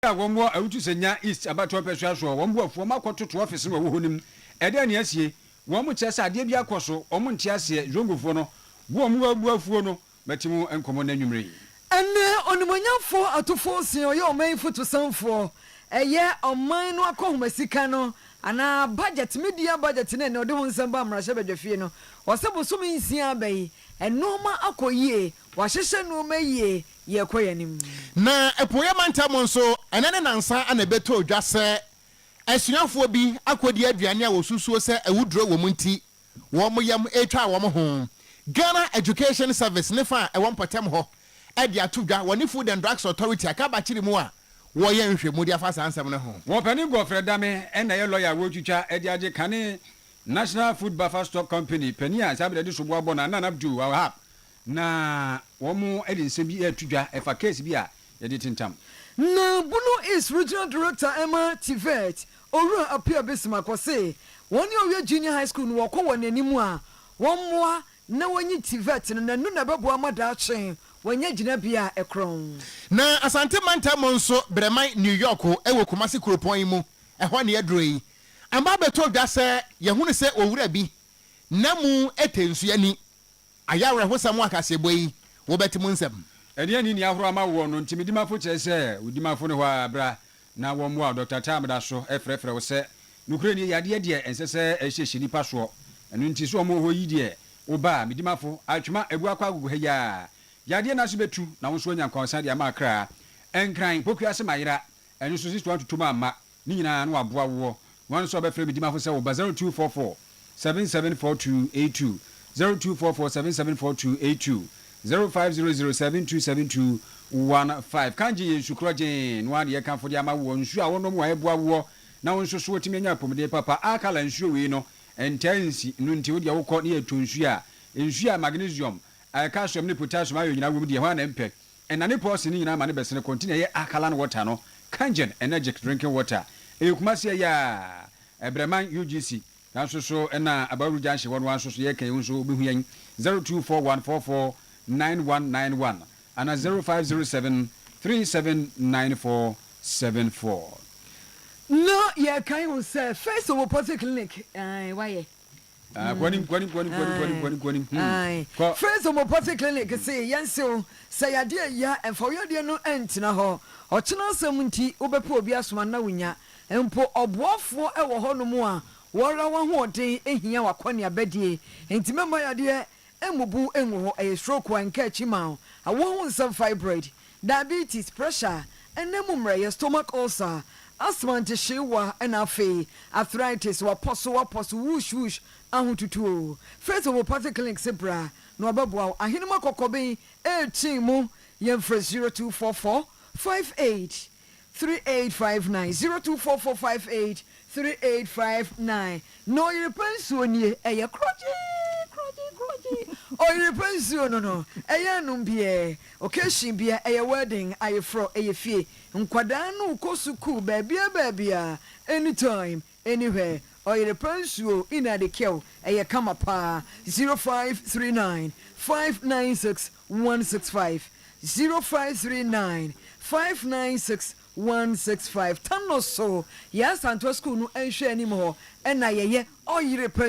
One more out to Senya East about 12 pesos, one more for my quarter to office with him. And then, yes, ye, one much as I did be a coso, or Montiasia, Jongofono, one more Buafono, Matimo and Common Enumerate. And on the one for out to force your main foot to some for a year on mine, no call Mexicano, and our budget, media budget, and no doing some bam Rasha de Fino, or some swimming Sia Bay, and no more aqua ye, Washington no may ye, ye quayanim. Na a poeman tamonso, and an answer and a beto just say, as you know for be, aqua dear Diana was so say a wood draw woman tea, warm yam a child warm home. Ghana Education Service, nefa a one patem ho. Edia tuga woni Food and Drugs Authority akaba chiri mu a wo ye nhwe mu dia fa sansam ne ho wo pani go fredame na ye lawyer wo twitwa edia je kane National Food Buffer Stock Company pani a sabe de so boabo na Abdu wa hap na wo mu edi nsem bi atudwa efa case bi a ye de tintam na Bunu is Regional Director Emma Tivet Oru appear Bismarck say woni owe junior high school no wo n'animu a wo moa na wonyi Tivet na nu na bebo amada chen wanya jina bia ekron na Asante Manta Monso Bremai New York ewo Kumasi Kuropon mu ehwa ne yedroi amba beto dwa se ye hunu se owura bi na mu etensu ani ayawre hosam akase boyi wo betimu nsem eni ani ni ahoro ama wo no ntimidima fo kire se udima fo ne ho abra na wo mo Dr. Tamda so efrefre wo se nukure ni yade de ensese ehyehyɛ nipa so enu nti so mo ho yi de wo ba midima fo atwuma ebu akwa agugu heya yade na so betu na wo so nya konsa de ama kra enkran pokua se mayira enu so sisto atutuma ama ni nyina na waboa wo wan so be frɛ midima fo se wo ba 0244 774282 0244 774282 0500727215 kanji yesu kroje no ade ye kan fo de ama wo nsu a wonom wa eboa wo na wo nso so otimi nya pomde papa akala nsu we no entansi no nti wo de wo kɔ ne atonsu a nsu a magnesium calcium ne potassium ayo nyina wo de ho na mpe enane pause ni nyina ma ne besene container ye akala water no kangen energetic drinking water kumase ya ebreman UGC na so na abaru janhye won wan so ye kan nso obehu yan 0241449191 and 0507379474 no ye kan won say first of all clinic why First of all, clinic say yanso say idea ya and for your dear no entina ho or china semunti ubepo obi asoma na wunya empo oboafo e wo ho no mu a wora wa ho den ehia wakone abadie enti memba ya de emubu enwo ho e stroke wan ka chima a wo nsam fibroid diabetes pressure enemumre your stomach ulcer asthma nte shewa enafe arthritis waposo whoosh ahututu first of all clinic sebra no ababwa ahinima kokobe etimu yemfre 0244 58 3859 0244 58 3859 no Oyerepa eye kroji Oyerepa no eye numbie occasion bia eye wedding aye fro eye fie nkwada no kosuku babia anytime anywhere Oyerepa ina de kel eye kama pa 0539 596 165 0539 596 165 tano so yes anto school no enhwe anim ho na yeye Oyerepa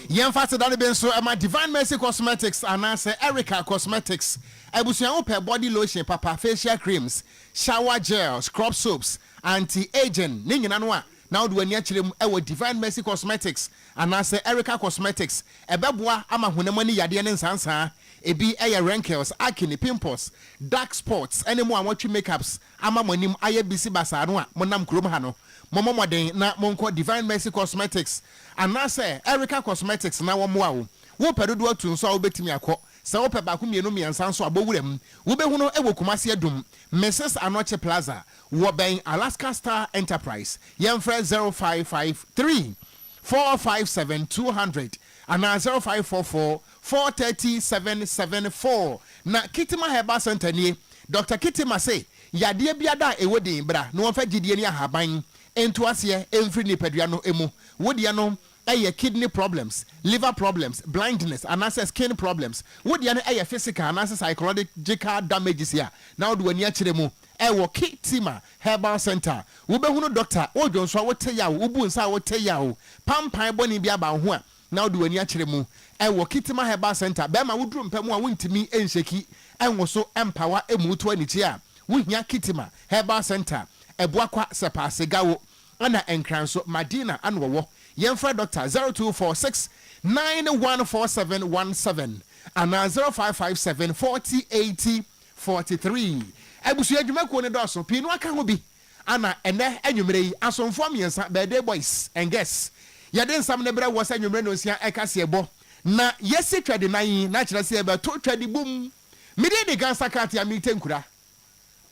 yen fast that be so ama Divine Mercy Cosmetics anase Erica Cosmetics ebusuan pe body lotion papa facial creams shower gel scrub soaps anti-aging ni nyina no a now do ani akirem ewo Divine Mercy Cosmetics anase Erica Cosmetics ebeboa ama honamani yade ne nsansa ebi wrinkles, acne, pimples, dark spots, any more watching makeups. Ama monim aye bisi basa no a monam krom ha no. Momo moden na monko Divine Mercy Cosmetics. Anase Erica Cosmetics na wo moa wo. Wo pedodo atu nso a wo betimi akọ. Se wo pe ba ku mienu miensa nso abowurem. Wo behu no ewo Kumasi adum. Mrs. Anoche Plaza. Wo ben Alaska Star Enterprise. Yemfre 0553 457 200 and 0544 430-774 na Kitima Heba Center ni Dr. Kitima say yade biada ewodi bra no wonfa gidie ni ahaban ento ase emfri ni pedua no emu wodi no eye kidney problems, liver problems, blindness and skin problems wodi no eye physical and psychological damages here now do ani akire mu ɛwɔ Kitima Herbal Center wobɛhunu doctor odwo nso a wote yawo ubu nsa a wote yawo pampan bɔne bi aba ho a na wode wani akyerɛ mu ɛwɔ Kitima Herbal Center bɛma woduru mpɛmu a wontimi enhyeki ɛnwo so empawa emu to anichi a wohia Kitima Herbal Center ɛboakwa sepasegawo ana enkranso Madina anwowo yɛmfrɛ doctor 0246 914717 and 0557 4080 43. Ebusu adwuma ko ne dɔso pinu aka ho bi ana ene anwumere yi asomfo amiensa birthday boys and guests yɛde nsam ne brɛ wɔ sɛ anwumere no sia ɛka se ɛbɔ na yɛsi twade nan na kyerɛ se ɛbɛ to twade bum mede de gansa karte a mete nkura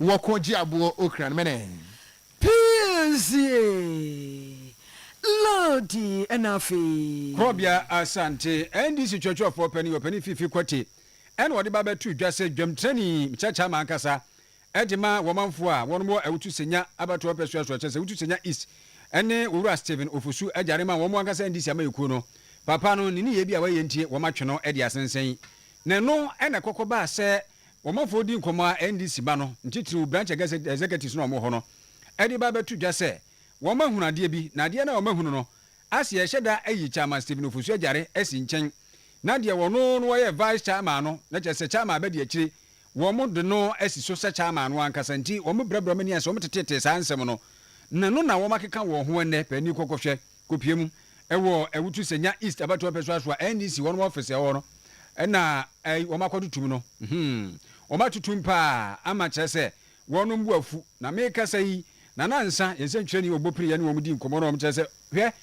wɔ ko gye abo okran mene PSA Lodi enafi Krobia Asante NDC Church of Penny Fifi Kwati and what about two just said Jam Training Chacha Mankasa Edima Womanfua one more Autu Senya about to Opera Utu Senya East and Ura Stephen Ofusu Ejarima Womankasa and this Amakuno Papano Nini Ebi away Yenti Wamachono Edia Sensei Neno and a Cocoba say Womanfo Din Koma NDC Bano Ntitu branch against executives no Mohono Edibaba two just say Woman who na bi na dia na woman hu no asie hyeda ayi chairman Stephen Ofusu Ajare esi nchen na dia wono no ye vice chairman no na chese chairman ba de akire wo mo de no esi so se chairman no ankasa nti wo mo brabra mani ase wo metete sa ansem no na no na wo makeka wo ho enne pani kokohwe kopiem ewo ewutu senya east abato peso aso NDC wono office e wo no na wo makodutum no wo matutum pa ama chese wono mbu afu na mekasa yi na nansa yɛsɛ ntwɛni obopiri yɛne wɔn di nkɔmɔ no wɔn kyerɛ sɛ hwɛ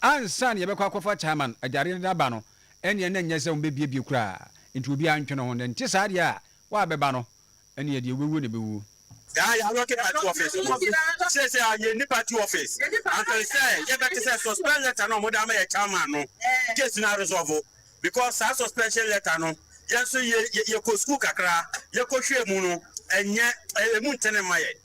ansa ne yɛbɛkɔ akɔfa chairman agyare ne aba no ɛne ɛne nyɛ sɛ wɔn bɛbiebie koraa nti obi antwene ho nti saa deɛ a wɔabɛba no ɛne yɛde ewuo ne bɛwuo ya work party office say you need party office and say you better say suspend letter no mo da ma chairman no case na resolve because that suspension letter no yes ye ko school kakra ye ko hwe mu no enye emu ntene maye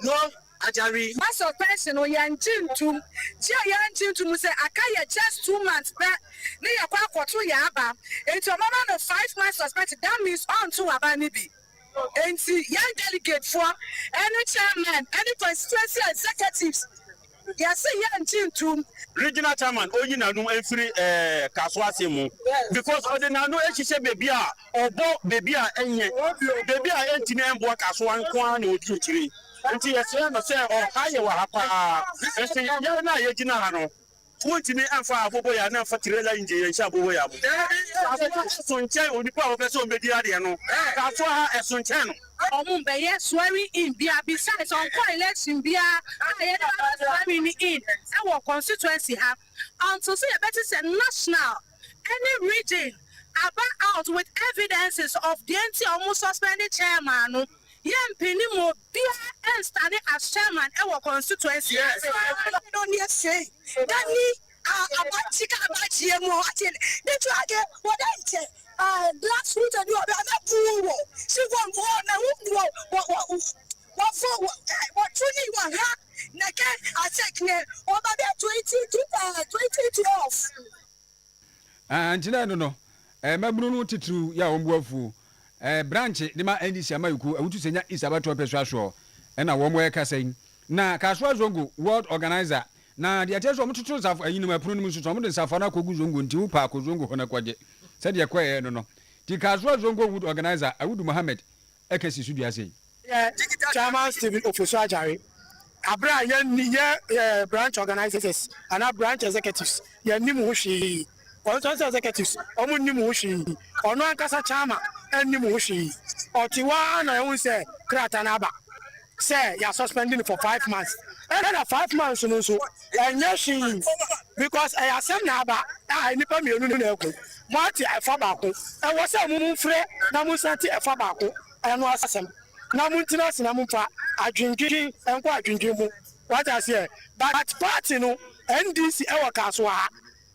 no Ajari. My suspension or yan jintum. Say Akaya just 2 months back. Near Quaco Yaba. It's a moment of 5 months suspended. That means on to Abanibi. And see young delegate for any chairman, any constituency executives. Yes, young jintum. Regional chairman, only now no free Kaswasimu. Because I didn't know she said baby or bo baby and baby I ain't in work as one quan or 2 3. Nti yɛsɛ no sɛ ɔhaye wɔ ha paa ɛsɛ yɛn na yɛgyina ha no wontumi amfa abobo ya na amfa tirela nje yɛnhyɛ abobo ya bo so nkyɛn onipa a wɔpɛ sɛ ɔmbɛdi adeɛ no kaso ha ɛso nkyɛn no ɔmo mbɛyɛ swearing in bia besides ɔnkɔ election bia ayɛ dɛ swearing in ɛwɔ constituency ha until sɛ yɛbɛte sɛ national any region about out with evidences of the anti almost suspended chairman no Yen penny more beer and standing as chairman our constituency. Yes, don't you say that about chicken about GMO. They try to what I say. Last week and you are not poor. She won't go now. What truly one ha? Naka I check ne over there 2012. And no. Mabunu titru ya ombuafu. Branch de ma NDC amayuku awutu senya isabato pesuaso na wo mo ekasa yi na kaswa zongo world organizer na de ateso mo tutu safo ayinu mapunu mu suso mo de safo na kogu zongo nti wo pa ko zongo ho na kwaje se de kwaye no ti kaswa zongo world organizer awudu Mohammed ekasi sudua sei chairman Stephen Ofusu Ajare abra ye branch organizers and branch executives ye nimu hwi constituency executives omo nimu hwi ono ankasa chairman enimu hwi otiwa na ehun say krata na aba say you are suspending for 5 months and that 5 months no so enye hwi because I asem na aba nipa mienu na ekwu mati efa ba ko e wo say mumu frɛ na mu santi efa ba ko eno asem na mu ntina sina mu fa adwindwin enko adwindwin mu what I say but party no NDC e wo kaso a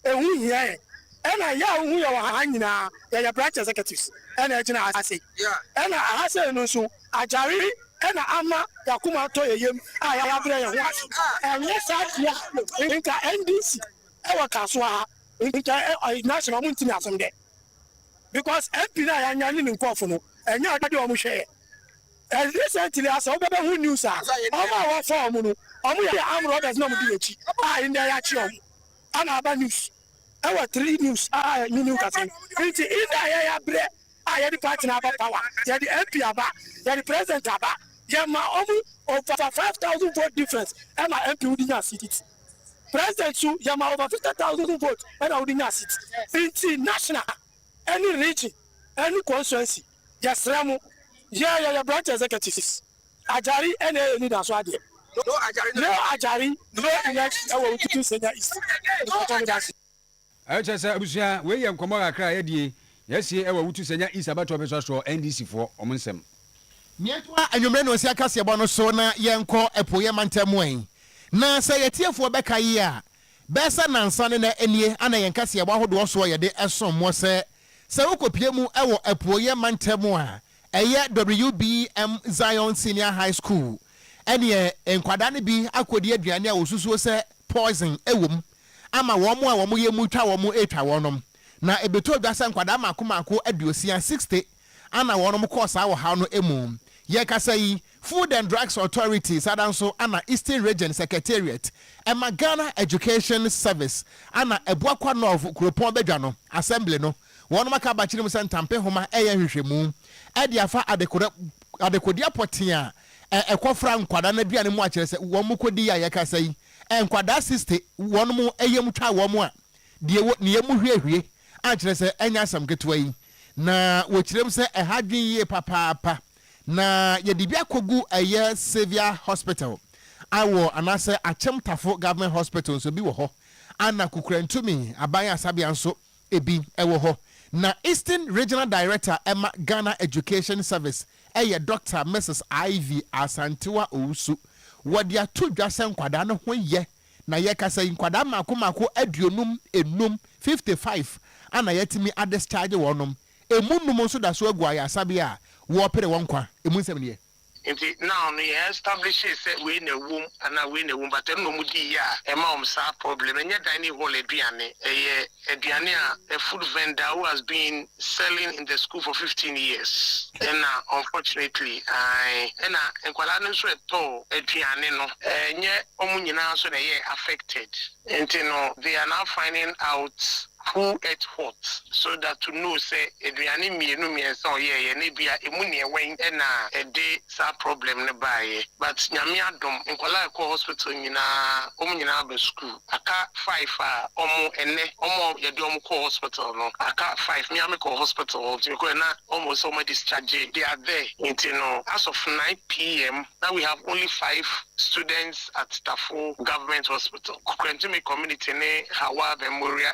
ehu hie ena ya hu ya wa nyina ya branch executives ena ejina ase ena ase no so Ajare ɛna ama yakuma to yeyem a ya abrɛ yɛ ho ase ɛnyɛ saa tia nka NDC ɛwɔ kaso ha nka national mun timi asɛm dɛ because MP na ya nya ne nkɔfo no ɛnyɛ ade ɔmo hwɛ recently asa obebe hu news a ọmọ àwọn fọọmù no ọmọ yẹ armed robbers náà mo di ekyi a ndé ya kyi ọmọ ana aba news ẹwọ 3 news a new kasa nti ina yẹ ya brẹ a yẹ di party na aba power yẹ di MP aba yẹ di president aba yẹ ma ọmọ over 5,000 vote difference ẹ ma MP wudi nya seat president too yẹ ma over 50,000 vote ẹ na wudi nya seat nti national any region any constituency yẹ srẹ mu. Yeah, branch executives. Ajari any need as well. No Ajari, no election. I will to senior east. I just said, Abusia, we am Komara cry, yes, I will to senior east about to be NDC for Omensem. Mietwa anwumre no sia kase bo no so na yenko epoye mantamwen. Na say yetiefo beka yi a, besa nansa ne na enie ana yenkase bo ahodo so ye de esom mo se ukopie mu ewo epoye mantamu a WBM Zion Senior High School. Ene enkwada ne bi akodi aduane a osusuo se poison ewom ama womo a womo ye mutwa womo etwa wonom na ebeto dwasa enkwada makomako aduosia 60 ana wonom course awo ha no emu ye kasa yi Food and Drugs Authority sadanso ana Eastern Region Secretariat ema Ghana Education Service ana ebuakwa North Kuropon Bedwa no assembly no wonom aka ba kire mu sentampe homa eye hwehwemu adiafa adekodia potia ekofra nkwada na duane mu akire se wo mu kodi ya yakasa yi nkwada 60 won mu eyem twa wo mu a de ne yemu hwehwe akire se enya sam ketwa yi na wo kirem se ehadwen ye papa na ye dibia kogu eye Savior Hospital awo anase Achemtafo Government Hospital so bi wo ho ana kukurantumi aban asabia nso ebi ewo ho na Eastern Regional Director Emma Ghana Education Service Dr. Mrs. Ivy Asantewa Ousu wadia to dwasa nkwada no ho ye na ye kasa nkwada makomako aduonum enum 55 ana yetimi discharge wonom emunum nso da so agua ya sabia wo pere wonkwa emunsem ne Inti now we establish say we na wom and we na wom but no mu di ya e ma sa problem enya dining hall aduane aduane a food vendor who has been selling in the school for 15 years and unfortunately enkwala no so eto aduane no enye omu nyina so na ye affected inti no they are now finding out who ate what so that to know say eduane mienu miensa oye na bia emu ne wen na ede sa problem ne bae but nyame adom nkwala ko hospital nyina nyina ba school aka 5 omo ene omo ye de omo ko hospital no aka 5 nyame ko hospital because na omo so much discharge they are there until no as of 9 p.m. now we have only 5 students at Tafo Government Hospital Kurantumi community ne Hawa Memorial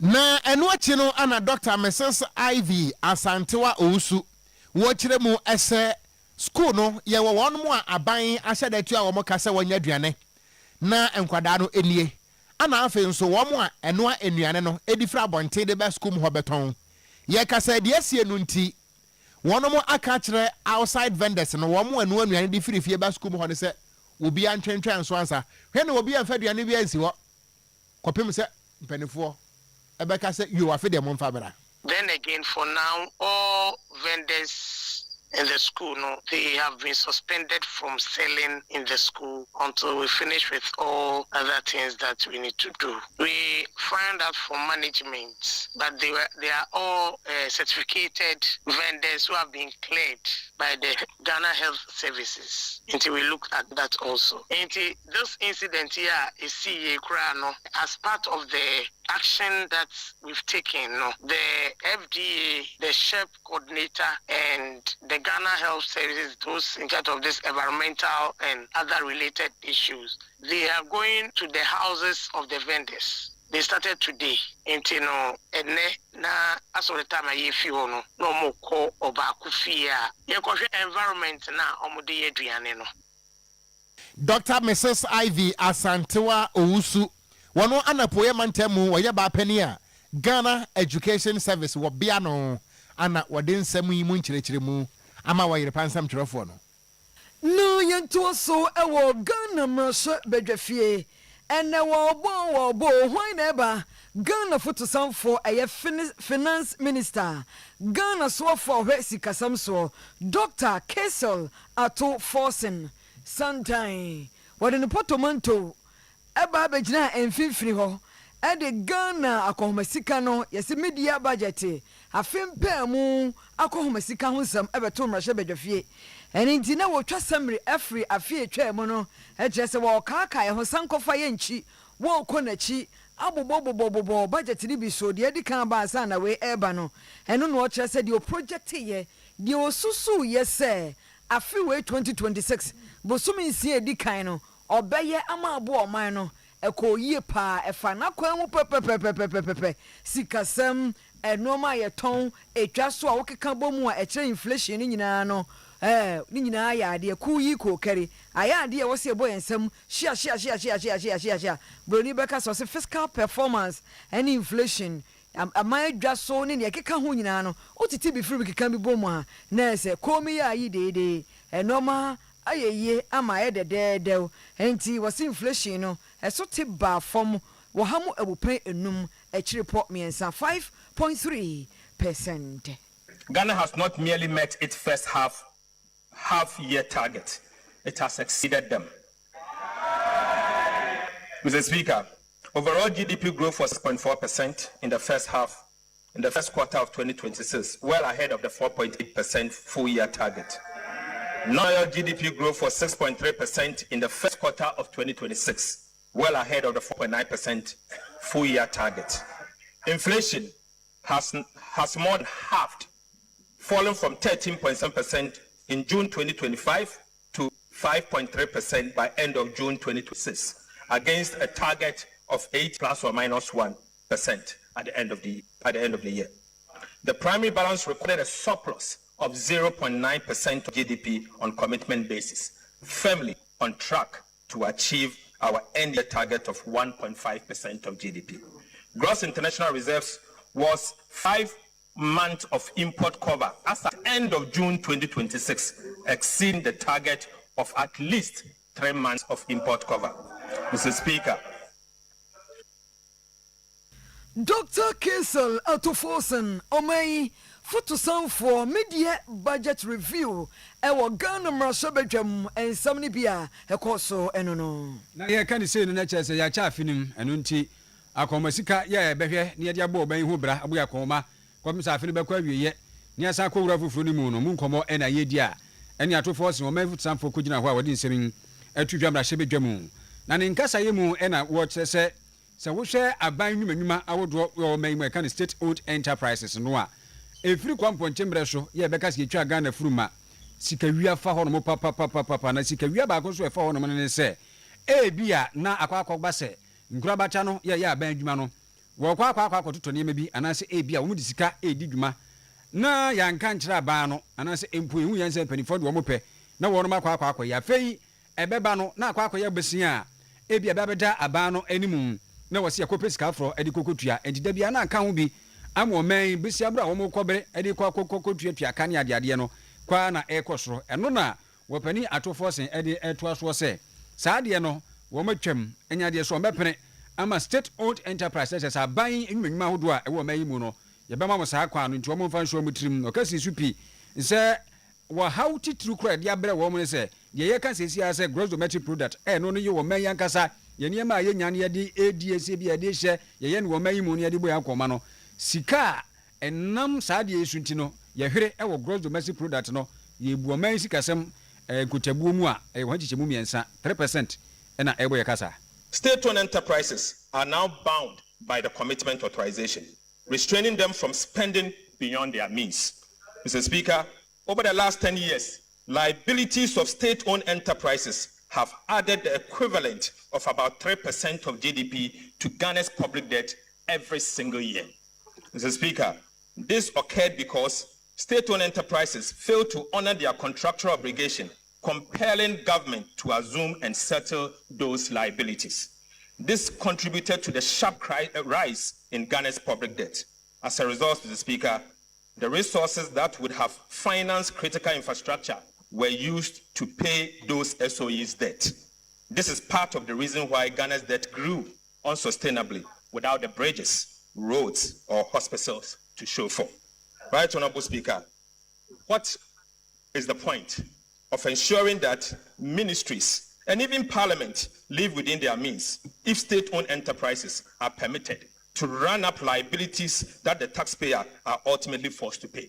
na eno achi no ana Dr. Mrs. Ivy Asantewa Ousu wo kire mu ese school no ye wo won mu aban ahyedatu a wo mo kase wonya aduane na enkwada no enie ana afi nso wo mo eno anuane no edifra bonte de ba school mu ho beton ye kase de asie no nti won mo aka kire outside vendors no wo mo eno anuane de firifie ba school mu ho ne se obi antwentwen so ansa hwe na obi amfa duane bi ansi ho kopem se mpanifo ebeka se you afi de mo mfa bra. Then again for now all vendors in the school they have been suspended from selling in the school until we finish with all other things that we need to do. We find out from management that they are all certificated vendors who have been cleared by the Ghana Health Services. Until we look at that also. Until this incident here is as part of the action that we've taken, the FDA, the SHEP coordinator, and the Ghana Health Services, those in charge of this environmental and other related issues, they are going to the houses of the vendors. They started today. Until na as of the time I hear no more call or bakufia. Environment na omudi eduane. Dr. Mrs. Ivy Asantewa Ousu wano anapoye mantemu waye ba penia Ghana Education Service wo bia no ana wɔde nsɛm yi mu nkyerɛkyerɛ mu ama Oyerepa nsɛm twerɛfoɔ no. No yɛntoa so ɛwɔ Ghana mmarahyɛ badwafie ɛnɛ wɔbɔ hwan na ɛba Ghana fotosamfoɔ ɛyɛ finance minister Ghana soɔfoɔ ɔhwɛ sikasɛm soɔ Dr. Kesel Ato Forsen Santan wɔde ne potomanto ɛba abɛgyina mfimfini hɔ ɛde Ghana akɔhomasika no yɛsɛ media budget afempɛ mu akɔhomasika ho nsɛm ɛbɛto mmarahyɛ badwafie ɛne nti na wɔtwa sɛmre afiri afie twaa mu no ɛkyerɛ sɛ wɔɔkaakae ho sankɔfa yɛ nkyi wɔɔkɔ n'akyi abobɔbobɔbobɔ budget no bi so deɛ adi kan ba asa na wei ɛreba no ɛno na ɔkyerɛ sɛ deɛ ɔprojɛkteyɛ deɛ ɔsusuyɛ sɛ afe wei 2026 bosome nsia adi kan no ɔbɛyɛ ama aboa ɔman no ɛkɔ yie paa ɛfa n'akwan mu pɛpɛpɛpɛpɛpɛ sikasɛm ɛnɔɔma a yɛtɔn etwa so a wɔkeka bɔ mu a ɛkyerɛ inflation ne nyinaa no ne nyinaa yɛ adeɛ kuu yi koo kɛre ayɛ adeɛ wɔsi ɛbɔ yɛn nsɛm hyia buroni bɛka sɛ ɔsɛ fiscal performance ɛne inflation aman adwa so ne nea ɛkeka ho nyinaa no wotete bi firi bi keka bi bɔ mu a na ɛsɛ kɔmi yɛ ayi deedee ɛnɔɔma ayɛ yie ama ayɛ dɛdɛɛdɛw ɛnti wɔsi inflation no ɛso te baa fam wɔ ha mu abupɛn enum akyire pɔ mmiɛnsa 5.3%. Ghana has not merely met its first half-year target, it has exceeded them. Mr. Speaker, overall GDP growth was 6.4% in the first quarter of 2026, well ahead of the 4.8% full-year target. Non-oil GDP growth was 6.3% in the first quarter of 2026, well ahead of the 4.9% full-year target. Inflation has more than halved, falling from 13.7% in June 2025 to 5.3% by end of June 2026, against a target of 8 plus or minus 1% at the end of the year. The primary balance recorded a surplus of 0.9% of GDP on commitment basis, firmly on track to achieve our end-year target of 1.5% of GDP. Gross international reserves was 5 months of import cover as at end of June 2026, exceeding the target of at least 3 months of import cover. Mr. Speaker. Dr. Kesel Atofosen Omei Fotosanfo Media Budget Review ewo Ghana mmarahyɛ badwam ensɛm ne bia ɛkɔ so ɛno no na yɛ ka ne sei no na kyerɛ sɛ yɛakyɛ afinim ɛno nti akɔmasika yɛ bɛhwɛ ne yɛde abɔ ɔbɛn ho bra aboyɛ akɔma kɔm sɛ afini bɛkɔ awieyɛ ne yɛsan kɔwura foforɔ no mu no mu nkɔmmɔ ɛna yɛdi a ɛne atofoɔ se ɔma fotosanfo kɔgyina hɔ a wɔde nsɛm atu dwa mmarahyɛ badwam na ne nkasayɛ mu ɛna wɔkyerɛ sɛ wohwɛ aban nnwumanwuma awodoɔ ɔma mu ɛka ne state owned enterprises no a ɛfiri kwampɔnkye mmerɛ so yɛ bɛka sɛ yɛtwa Ghana furuma sikawia fa hɔ no papapapapa na sikawia baako so ɛfa hɔ no ne sɛ ebia na akɔakɔba sɛ nkura bacha no yɛ aban adwuma no wɔkɔ akɔtotɔ nneɛma bi anaasɛ ebia wɔn de sika edi dwuma na yɛnka nkyerɛ aban no anaasɛ empo ehu yɛn sɛ mpanimfoɔ de wɔn pɛ na wɔn akɔ yɛ afei ɛbɛba no na akɔ yɛ besia ebia bɛbɛda aban no anim na wɔsi akɔpɛ sika afro ɛde kokotua ɛdida bia na aka ho bi ama ɔman besia bra wɔn kɔbere ɛde kokotua kan yɛ adeade no kwa na ɛkɔ soro ɛno na wɔpani atofoɔ sen ɛde ɛtoa soɔ sɛ saa adeɛ no wɔn atwam ɛnya adeɛ so ɔmɛpene ama state owned enterprise sɛ aban nnwuma ahodoɔ a ɛwɔ ɔman yi mu no yɛbɛma mo saa kwa no nti wɔn mfa nsuo mu tirim ɔkasi so pi sɛ wɔhaw titiri kora ɛde abrɛ wɔn ne sɛ deɛ yɛka sɛsi sɛ gross domestic product ɛno no yɛ wɔn yi ankasa yɛ nneɛma a yɛnya no yɛde edi esi bi yɛde hyɛ yɛyɛ no wɔn yi mu no yɛde bɔ yɛ akɔma no sika ɛnam saa deɛ esu nti no yɛhwere ɛwɔ gross domestic product no yɛbu ɔman sikasɛm nkotabuo mu a ɛwɔ wɔn kyekyɛ mu mmiɛnsa 3% ɛna ɛbɔ yɛ kasa. State-owned enterprises are now bound by the commitment authorization, restraining them from spending beyond their means. Mr. Speaker, over the last 10 years, liabilities of state-owned enterprises have added the equivalent of about 3% of GDP to Ghana's public debt every single year. Mr. Speaker, this occurred because state-owned enterprises failed to honor their contractual obligation, compelling government to assume and settle those liabilities. This contributed to the sharp rise in Ghana's public debt. As a result, Mr. Speaker, The resources that would have financed critical infrastructure were used to pay those SOEs' debt. This is part of the reason why Ghana's debt grew unsustainably without the bridges, roads, or hospitals to show for. Right, Honorable Speaker, what is the point of ensuring that ministries and even Parliament live within their means if state-owned enterprises are permitted to run up liabilities that the taxpayer are ultimately forced to pay?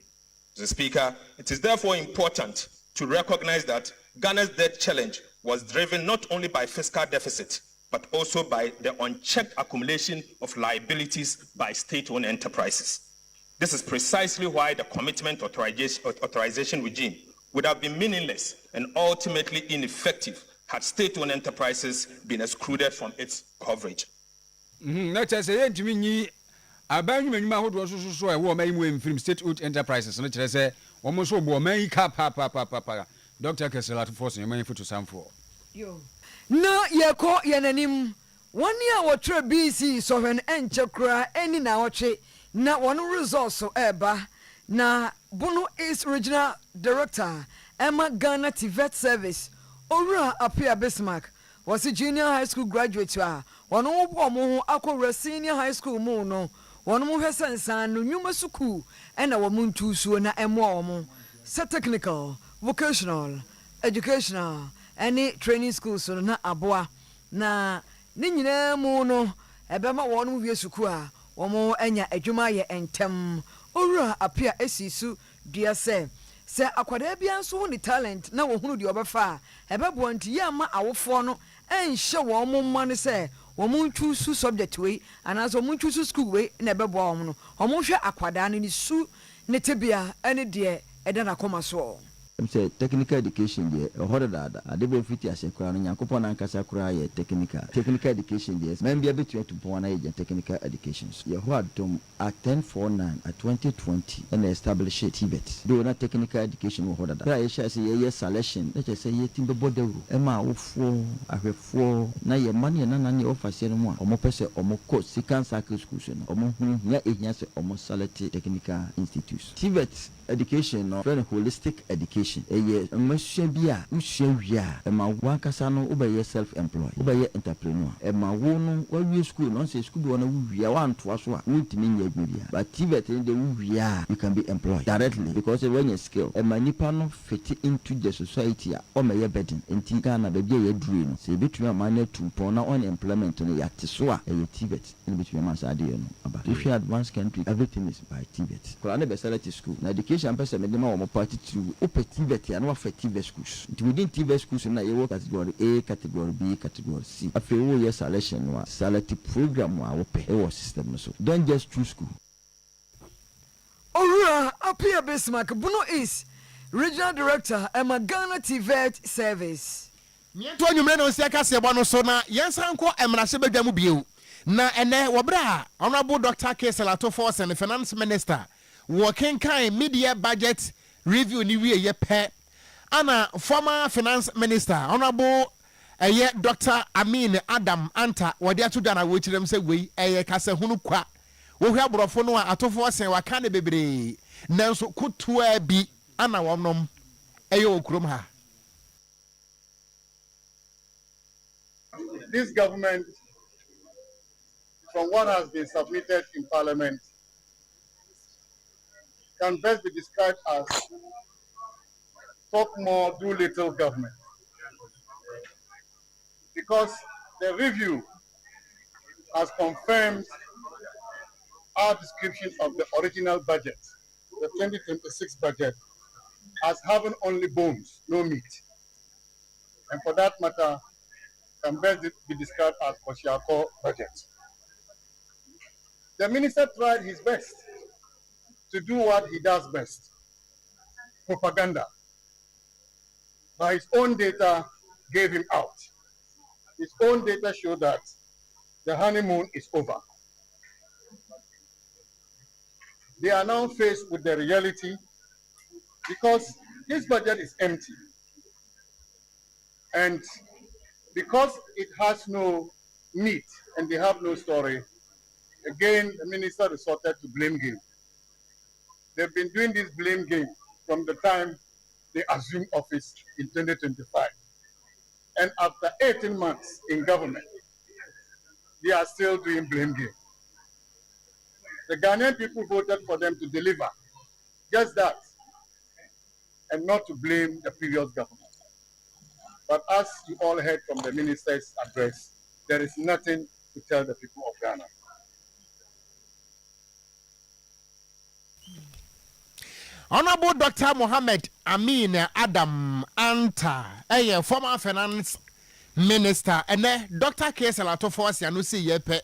Mr. Speaker, it is therefore important to recognize that Ghana's debt challenge was driven not only by fiscal deficit, but also by the unchecked accumulation of liabilities by state-owned enterprises. This is precisely why the commitment authorization regime would have been meaningless and ultimately ineffective had state-owned enterprises been excluded from its coverage. Let's say, to me, I buy you my hood was so I wore my film state-owned enterprises. And let's say, almost so, my papa, Dr. Kessela to force your money for to some for. Na yɛkɔ yɛn anim wɔn a wɔtwerɛ BC sɔhwɛn ɛnkyɛ koraa ɛni na wɔtwe na wɔn results so ɛɛba na Bono is regional director Emma Ghana TVET service Owura Apia Bismarck was a junior high school graduate a wɔn bɔ wɔn ho akɔwura senior high school mu no wɔn mo hwɛ sɛnsan no nnwuma sukuu ɛna wɔn ntu suo na ɛmoa wɔn sɛ technical vocational educational any training schools so na aboa na ne nyinaa mu no ebema won mu wie suku a womo anya adwuma ye entem Owura Apia esisu dua se akwada bia nso ho ni talent na wo hunu de obefa ebebo nti ya ma awofo no enhye wo mo ma ne se wo mo ntwusu subject we anaso mo ntwusu school we na ebebo wo no wo mo hwe akwada no ni su ne tebia ene de edana koma so say technical education there a dada ade be fiti asekura no nyankopon na nkasa kura ye technical education there men bia betwe to pon na ye technical educations ye ho adom at 1049 at 2020 and establish Tibet do na technical education ho dada ya sha say ye selection let say ye timbe bodewu e ma wofo ahwefo na ye mane na na office no mu a omo pese omo ko second cycle schools no omo hu ya ehia se omo select technical institutes Tibet education no very holistic education eye mmasua bia usua wia e ma wankasa no obeye self employed obeye entrepreneur e ma wo no wawie school no say school bi wona wia wantoa so a wontimi nya adwabia but TVET in the wia you can be employed directly because when you skill e ma nipa no fit into the society a o meye burden enti Ghana ba bia ye duru no say betumi amane tumpon na unemployment no ya teso a e TVET in betumi ma sa de no aba if you advanced country everything is by TVET kola na be select school na education person me dem a wo party to open TVET and what for TVET schools. Within TVET schools, na you work category A, category B, category C. After all your selection, wa select program wa open. It was system so. Don't just choose school. Owura Apia Bismarck Bono is regional director Emma Ghana TVET service. Miento nyumre no sia kase bo no so na yensan ko emrase badwa mu bieu. Na ene wobra honorable Dr. Kessela to force and finance minister working kind media budget review ni wie ye pe ana former finance minister honorable Dr. Amin Adam Anta wode atoda na wo kirem se wei kase hunu kwa wo hwa borofo no atofo sen waka ne bebre nanso kutua bi ana wonom okrom ha. This government, from what has been submitted in Parliament, can best be described as talk more, do little government. Because the review has confirmed our description of the original budget, the 2026 budget, as having only bones, no meat. And for that matter, can best be described as Koscielny budget. The minister tried his best to do what he does best, propaganda. But his own data gave him out. His own data showed that the honeymoon is over. They are now faced with the reality because this budget is empty. And because it has no meat and they have no story, again, the minister resorted to blame game. They've been doing this blame game from the time they assumed office in 2025. And after 18 months in government, they are still doing blame game. The Ghanaian people voted for them to deliver just that and not to blame the previous government. But as you all heard from the minister's address, there is nothing to tell the people of Ghana. Honorable Dr. Mohammed Amin Adam Anta, a former finance minister, and Dr. Keselato Force Yanusi Yepe,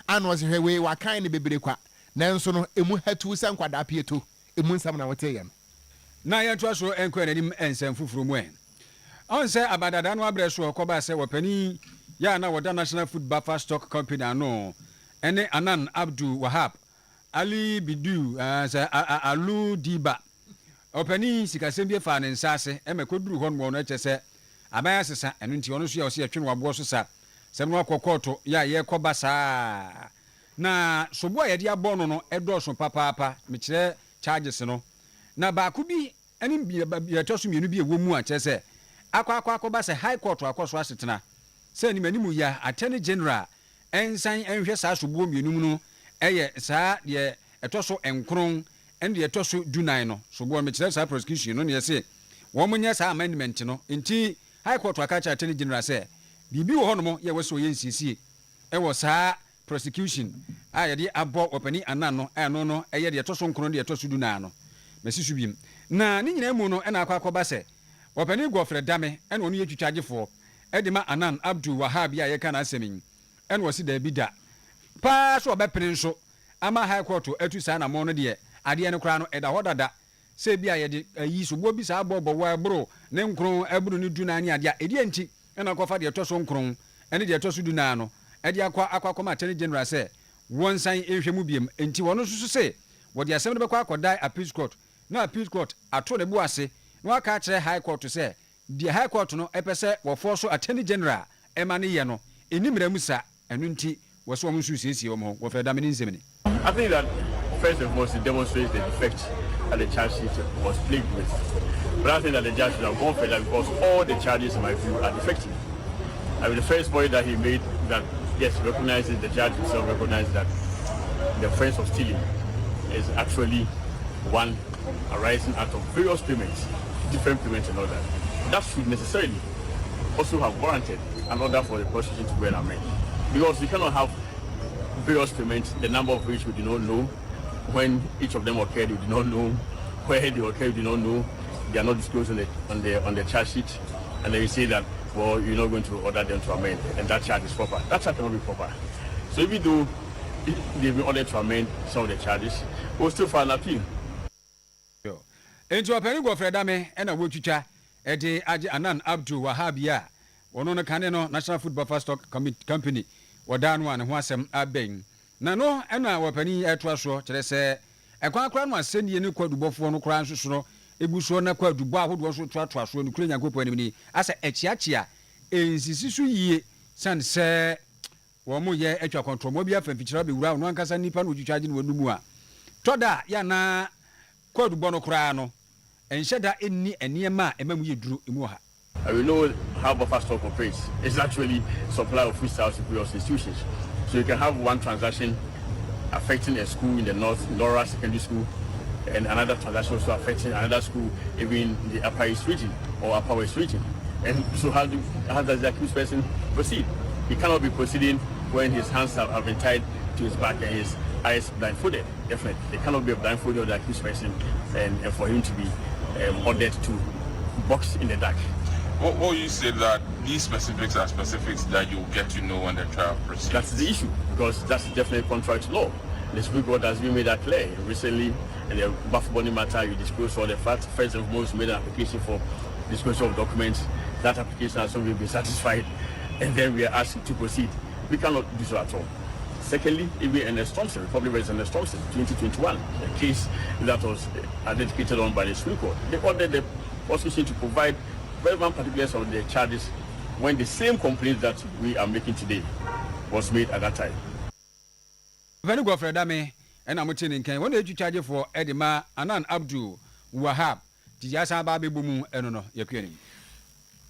and was her way wa kind baby qua. Nansono, emu hetu san kwada pieto, emu sam na woteyam. Na ya twa so enko enim ensem fufuru mu en. On say abadada no abreso okoba say wopani ya na woda National Food Buffer Stock Company ano. Ene Anan Abdul Wahab, Ali Bidu, Alu Diba. Opani sikasem bi fa ne nsase emekoduru ho no no kyese abaya sesa enu nti ono so ya o se atwe no abo so sa sem no akokoto ya ye koba saa na sobo a ye de abo no no edoso papa me kire charges no na ba ku bi eni bi etoso mienu bi ewo mu a kyese akwa se high court akoso asetena se ni manimu ya attorney general ensan enhwe saa sobo mienu mu no eye saa de etoso enkron and the etoso dunai no so bo me kire sa prosecution no ne say wo munya sa amendment no nti high court akacha attorney general say bibi wo hono ye weso ye nsisi e wo sa prosecution a ye de abo opani anan no e no no e ye de etoso nkron de etoso dunai no mesisu bim na ni nyina mu no e na akwa se opani gofre dame e no ye twitwagefo e de ma Anan Abdul Wahab ya ye kana asemin e no si da bi da pa so obepene nso ama high court atu sa na mo no de ade ne kra no eda hodada se bia ye de yi so bo bi sa bobo wa bro ne nkron abru ne duna ani ade edi enti na kofa de toso nkron ene de toso duna no ede akwa ma attorney general se wonsan ehwemu biem enti wono susu se wo de asem ne bekwa akoda appeal court na appeal court ato ne bu ase na aka kire high court se de high court no epese wo forso attorney general ema ne ye no enimra musa enu enti wo so wo susu siesie wo mo wo fa da me nzemini. I think that first and foremost, it demonstrates the defect that the charge sheet was plagued with. But I think that the judge should have gone further because all the charges, in my view, are defective. I mean, the first point that he made, that yes, recognizes, the judge himself recognized that the offense of stealing is actually one arising out of various payments, different payments and all that. That should necessarily also have warranted an order for the prosecution to go and amend. Because you cannot have various payments, the number of which we do not know, when each of them occurred, we do not know, where they occurred, we do not know, they are not disclosed on the charge sheet, and then you say that, well, you're not going to order them to amend, and that charge is proper. That charge cannot be proper. So even though they've been ordered to amend some of the charges, we'll still file an appeal. Enti opani go fredame ena wotwitwa ede age Anan Abdul Wahab ya wono no kane no National Food Buffer Stock Company wadanu an ho asem aben na no ena wopani etwa so kire se ekwan akra no asenie ne kwadubofo no kra nsoso no ebuso na kwadubo ahodo so toatoa so no kure nyankopɔ anim ni asa echiachia ensisi so yie san se wo mo ye etwa kontrol mo bia famfikira be wura no ankasa nipa no twitwaje no wanumu a toda ya na kwadubo no kra no enhyeda enni eniema emamu ye duro emu ha. We know how buffer stock operates. It's actually supply of foodstuffs to various institutions. So you can have one transaction affecting a school in the north, Laura Secondary School, and another transaction also affecting another school, even in the Upper East region or Upper West region. And so how does the accused person proceed? He cannot be proceeding when his hands have been tied to his back and his eyes blindfolded. Definitely, they cannot be blindfolded or the accused person, and for him to be ordered to box in the dark. What you say that these specifics are specifics that you get to know when the trial proceeds? That's the issue, because that's definitely contrary to law. The Supreme Court has been made that clear. Recently, in the Bafo Boni matter, you disclosed all the facts. First and foremost, made an application for disclosure of documents. That application has already been satisfied, and then we are asked to proceed. We cannot do so at all. Secondly, even in Estomson, Republic v. Estomson, 2021, a case that was identified on by the Supreme Court, they ordered the prosecution to provide relevant particulars of the charges when the same complaint that we are making today was made at that time. Very good, Fredame. ɛna mote ne nkan wɔn etu charge for edema Anan Abdul Wahab tijasa ba be bomu ɛno no yɛkɔ anim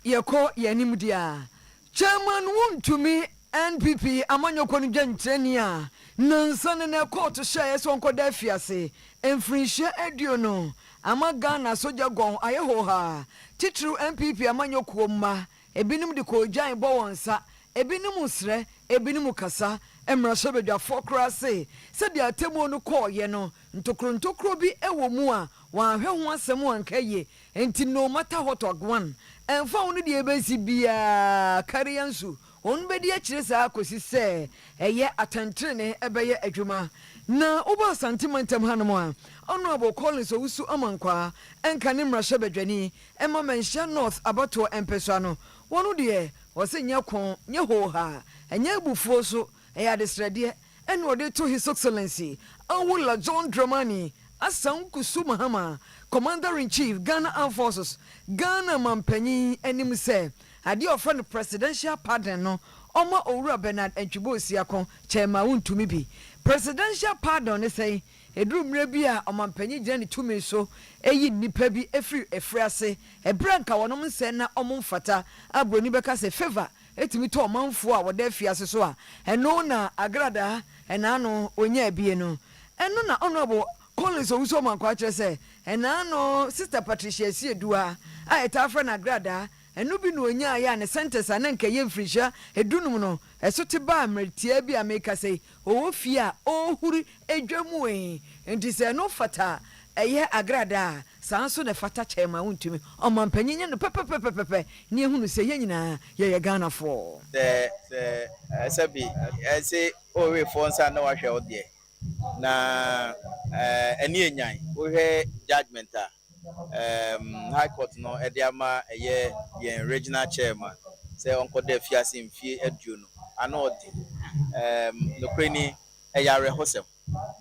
yɛkɔ yɛnim dia chairman wontumi NPP amanyɔkɔ no dwankyerɛni a nansane na court hyɛ ɛsɛ nkɔda afiase mfirinhyia aduo no ama Ghana soja gɔn ayɛ hɔ ha titiri NPP amanyɔkɔ mma ebinom de kɔgyan bɔ wɔn nsa ebinom srɛ ebinom kasa emrasho bedwafo kra se sɛde atemu no kɔɔyɛ no ntokro bi ɛwɔ mu a wɔahwɛ ho asɛm wankaye enti no matter what one ɛmfa wo no de ebesi bia kariansu on bedi akyire saa akosi sɛ ɛyɛ atantrene ɛbɛyɛ adwuma na oba santimentam hanom a honorable Collins Owusu Amankwa enka ne mrasho bedwani ɛma menhia North abato empeswa no wɔno de wɔse nyakon nyeho ha ɛnyɛ bufuo so ɛyɛ adesrɛdeɛ ɛne ɔde to His Excellency Awula John Dramani Asan Kusu Mahama Commander-in-Chief Ghana Armed Forces Ghana Mampanyi anim sɛ adeɛ ɔfrɛ no presidential pardon no ɔma Owura Bernard Entwibo Siakon chairman wontumi bi presidential pardon ne sɛ eduru mmerɛ bi a ɔmampanyi gyina ne tumi so eyi nipa bi efiri efriase ebra nka wɔnom nsɛ na ɔmo mfata abroni bɛka sɛ favor etimi to ɔmanfo a wɔda afiase so a ɛno na agrada ɛna no onya abie no ɛno na honorable Collins Owusu Amankwa kyerɛ sɛ ɛna no sister Patricia Siedua a ɛtafra na agrada ɛno bi no onya ya ne sentence a nanka yɛ mfirihya edunum no ɛso te ba mmertia bi a meka sɛ ɔwɔ fie a ɔhuri edwamu enti sɛ no fata ɛyɛ agrada saa nso ne fata chairman wontumi ɔmampanyin nyɛ no pɛpɛpɛpɛpɛ ne ehunu sɛ yɛ nyinaa yɛyɛ Ghana fo sɛ ɛsɛbi ɛsɛ ɔwe fo nsa na wahwɛ wo deɛ na ɛne enyan wohwɛ judgment a high court no ediama ɛyɛ yɛn regional chairman sɛ onko da fiase mfie aduo no ana odi nokre ni ɛyɛ arehosem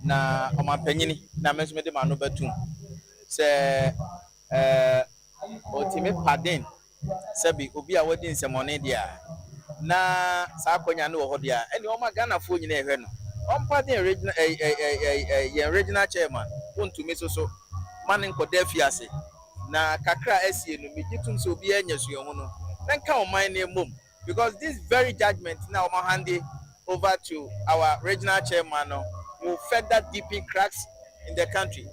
na ɔmampanyini na meso mede ma no batum sɛ otime pardon sɛbi obi a wodi nsɛmɔne dia na saa konya no wɔ hɔ dia ɛne ɔma Ghana fo nyina ɛhwɛ no pardon regional yɛn regional chairman wontumi so man nkɔda fiase na kakra asie no megitum sɛ obi anya suo ho no na nka o man ne mom because this very judgment now I'm handing over to our regional chairman will further deepen cracks in the country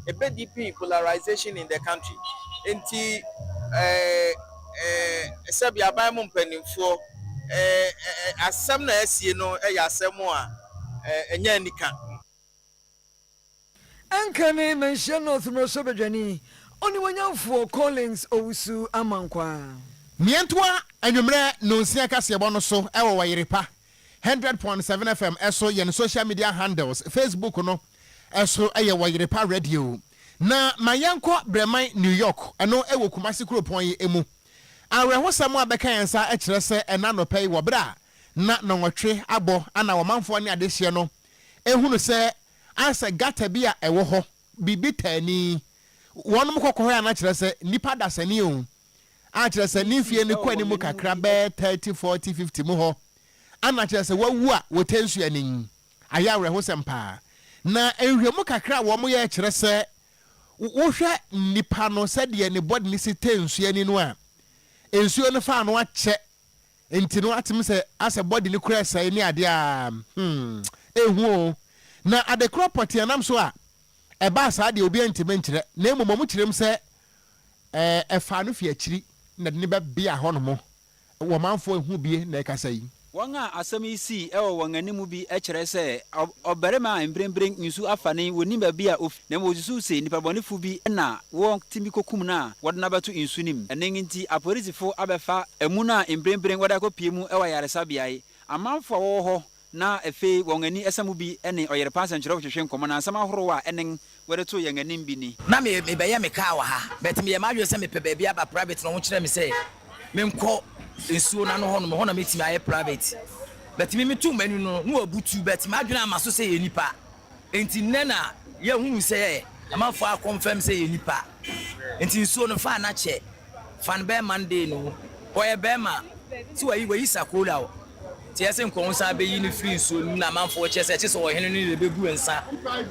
a bit deepen polarization in the country enti sabi aban mo mpanimfo asɛm na asie no ɛyɛ asɛm a enya nika Ankane mention North Mrosobejani oni wanyamfo Collins Owusu Amankwa mientoa anwumre no nsia kasebo no so ewo Oyerepa 100.7 FM eso ye social media handles Facebook no eso eye Oyerepa radio na mayanko breman New York eno ewo Kumasi kropon ye emu awerehosam abeka yensa e kire se enanopai wo bra na nonwotwe abo ana womanfo ne adehye no ehunu se asa gata bia ewo ho bibi tani wonum kokko ya na kire se nipa dasani o a kire se nifie ne kwani mu kakra be 30 40 50 mu ho ana kire se wawu a wotensu anin aya wre ho sempa na ehwemu kakra wo mo ye kire se wo hwe nipa no se de ne body ni sitensu ani no a ensuo no fa no ache enti no atem se ase body ni kura sai ni ade a ehu na ade crop anam so a eba sa de obi antime nkire na emomom kirem se efa no fi akiri na de ne be bia ho no mo wo manfo ehu bie na ekasa yi wanga asami si ewo wanga nimu bi ekire se oberema embrembren nsu afane woni ba bia of na mo susu se nipa bonifu bi na wo timi kokum na wodna batu nsu nim enen nti apolisifo abefa emuna embrembren wada ko piemu ewa yaresa biae amanfo wo ho na efe wongani esamu bi ene Oyerepa senkyerɛ hwehwe nkomo na asama horo a enen wede to yanganim bi ni na me bɛyɛ me ka wa ha bet me ma adwe se me pɛ bia ba private no ho kyerɛ me se menkɔ ensuo na no ho na metimi ayɛ private bet me tu manu no no abutu bet ma adwena ama so se yɛ nipa enti nena yɛ hu se amanfo a confirm se yɛ nipa enti ensuo no fa na kyɛ fan be Monday no ɔyɛ be ma ti wayi sakola tiese nko nsa be yi ni free so na manfo che se wo hene ni le begu nsa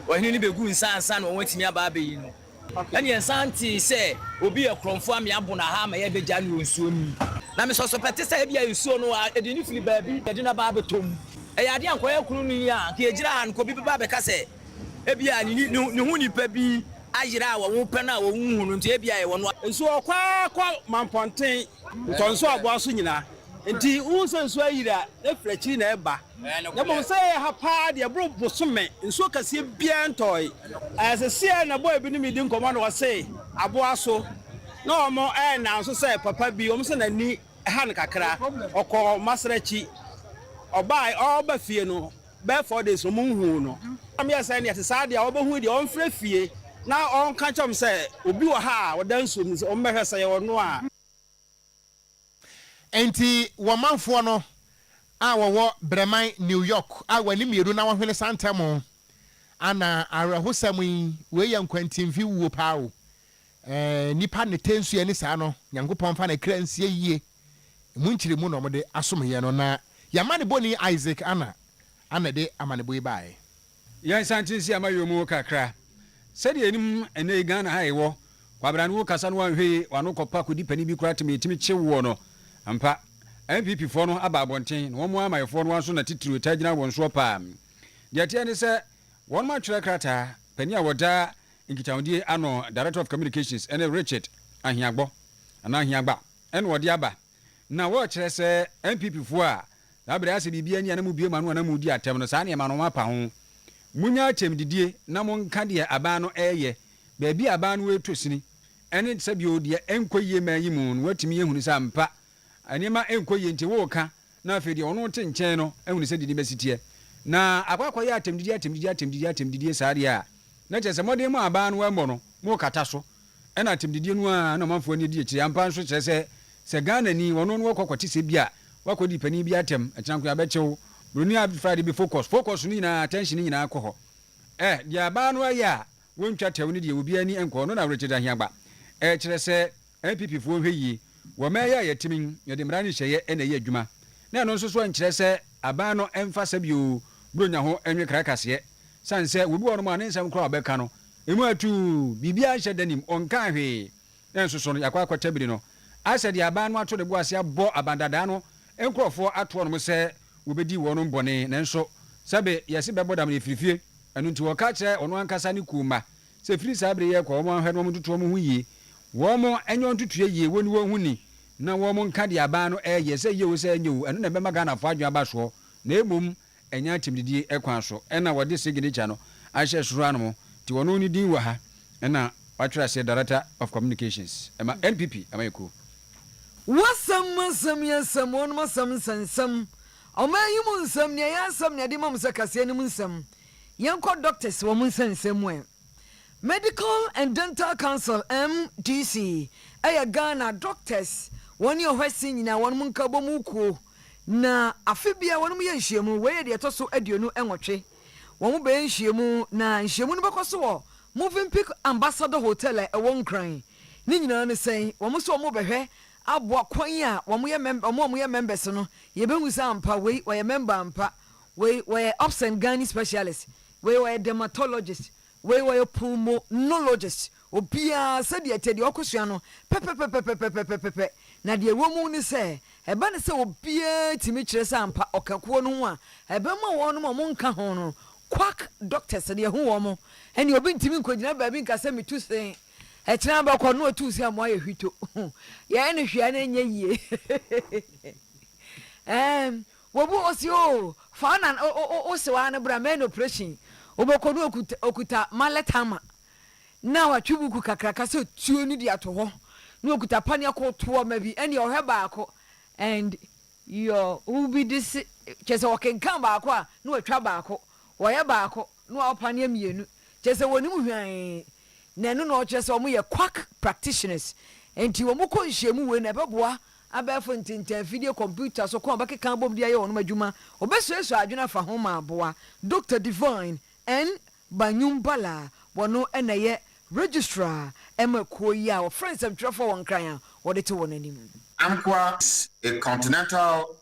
wo hene ni begu nsa nsa na wo watimi aba be yi no ani nsa anti se obi ekromfo am ya bo na ha ma ye beja ni onsuo ni na me so pete se bia nsuo no edi ni fili baabi edi na ba betom e ya de anko ya kunu ni ya ke ejira han ko bi ba be ka se e bia ni hu ni pa bi ayira wa wo pe na wo hu no nti e bia ye wo no nsuo kwa mamponten ntonso abo so nyina nti unso nsuo ayira efrechi na eba na bo se ha pa de bro bosome nsuo kase bia ntoi asese na boy bi ni midi nkomo na wose abo aso na omo na nso se papa bi omo se na ni ha nkakra okọ masrachi oba fie no be 4 days omo hu no am ya say na yesa de obahu de on frɛ fie na on ka chom se obi wo ha wodanso ni o mehwe se ye wono a enti womanfo no a wowo Breman New York a wani mieru na wohwene santamo ana arahosam yi we ya nkwantimfi wuo paawo nipa ne tensu ye ne saa no nyankopɔn fa na kra nsie yie mu nkyiri mu no mo de asomye no na yamane boni Isaac ana de amane boy bae yan santinsi amayomu kakra sɛde enim ene Ghana ha ewo kwabra no kasa no wanhwe wano kopa kodi pani bi kura timi kyewo no ampa MPP fo no aba abonten no mo amayefo no wanso na titiri tagina wonso pa de tie ne sɛ won ma twere krata pani a woda nkitawdie ano Director of Communications ene Richard Ahiagbo ene wode aba na wo kyerɛ sɛ MPP fo a abere ase bibia ni anamu bie manu anamu di atem no saa ne ma no mapa ho munya atemdidie na monka de aba no eye baabi aba no etosini ene sabio de enkoyie mayi mu no watimi ehunu sa mpa anima enkoyie nti wo ka na afedi ono te nkyɛn no ehunu sɛ didi besitie na akwakoye atemdidie saa de a na kyerɛ sɛ mɔden mu aba no wambo no mo kata so ɛna atemdidie no a na manfo ani di ekiri ampa nso kyerɛ sɛ Ghana ni wono no kokote sɛ bia wakodi pani bi atem atanko abɛkyew broni Friday be focus ni na attention ni na akɔ hɔ dia ba no aya wontwa tew ni de obi ani enko no na Richard Ahiagba kyerɛ sɛ MPP fo hwɛyi wo ma ya yetimin yɛde mra ni hyɛye na yɛ adwuma na no nso so nkyerɛ sɛ aba no emfa sɛ bio bronya ho enwe krakase san sɛ wo bi wɔ no ma ne nsɛm kra obɛka no emu atu bibia hyɛ danim onka hwe na nso so no yakwa akɔta biri no asɛ dia ba no ato de bo ase abɔ abandada no enkrofo ato no mo sɛ wobedi wono mbone nanso sabe yesi bebo dam ne firifie anu nti woka kyerɛ ono ankasa ne kuma sɛ firi sabre ye kwa omo hwɛ no mtutu mo hu yie wo mo enyo ntutue yie woni wo hu ni na wo mo nka de aba no ye sɛ ye wo sɛ nyewu anu na bema Ghana fo adwa ba so na emom enya timdidie ekwan so ɛna wode signature no ahyɛ soro anu mo ti wono ni din wa ha ɛna watwera sɛ Director of Communications ema NPP amayeko wasam yasam wonma sam sansam omayimu nsam ne yansam ne de mam sakase ne nsam yenko doctors wo mun sansam we Medical and Dental Council MDC aya Ghana doctors woni ohwasi nyina won mun ka bomu kuo na afebia won mu ye nhyiemu we de etoso aduonu enwotwe won mu be nhyiemu na nhyiemu no bekoso wo Moving Peak Ambassador Hotel e won kran ni nyina ne sen won mu so mo behwe abo kwan a womoye member omoye members no ye behu sampa we ye member ampa we absent Ghana specialist we dermatologist we pulmonologist obia se de tedi okosua no pepe na de womu ni se eba ne se obia timi kire sampa okako no ho a eba ma wo no mo nka ho no quack doctors de ho wo mo eni obi ntimi nkogina ba bi nka se metu sen etina ba ko no tu si amo ye hwito ye ne hwia na nya yie wobu osio fa na o se wa na bra men operation oboko no okuta maletama na wa twibuku kakraka se tuo ni di ato ho na okuta pane ko to ma bi ene o heba ako and your ubi this chese wokenkan ba ako a na watwa ba ako wo ye ba ako na wa pane mienu chese woni mu hwan na no no chese omo ye quack practitioners enti wo mo ko nhyiemu we na beboa abefo ntintan video computer so ko ba kekan bom dia ye wono madwuma obesuesu adwena fa ho ma aboa Dr. Divine and Banyumbala wono enaye registrar emakoyi a friends of trafo won kran a wode te wonanim AMQA is a continental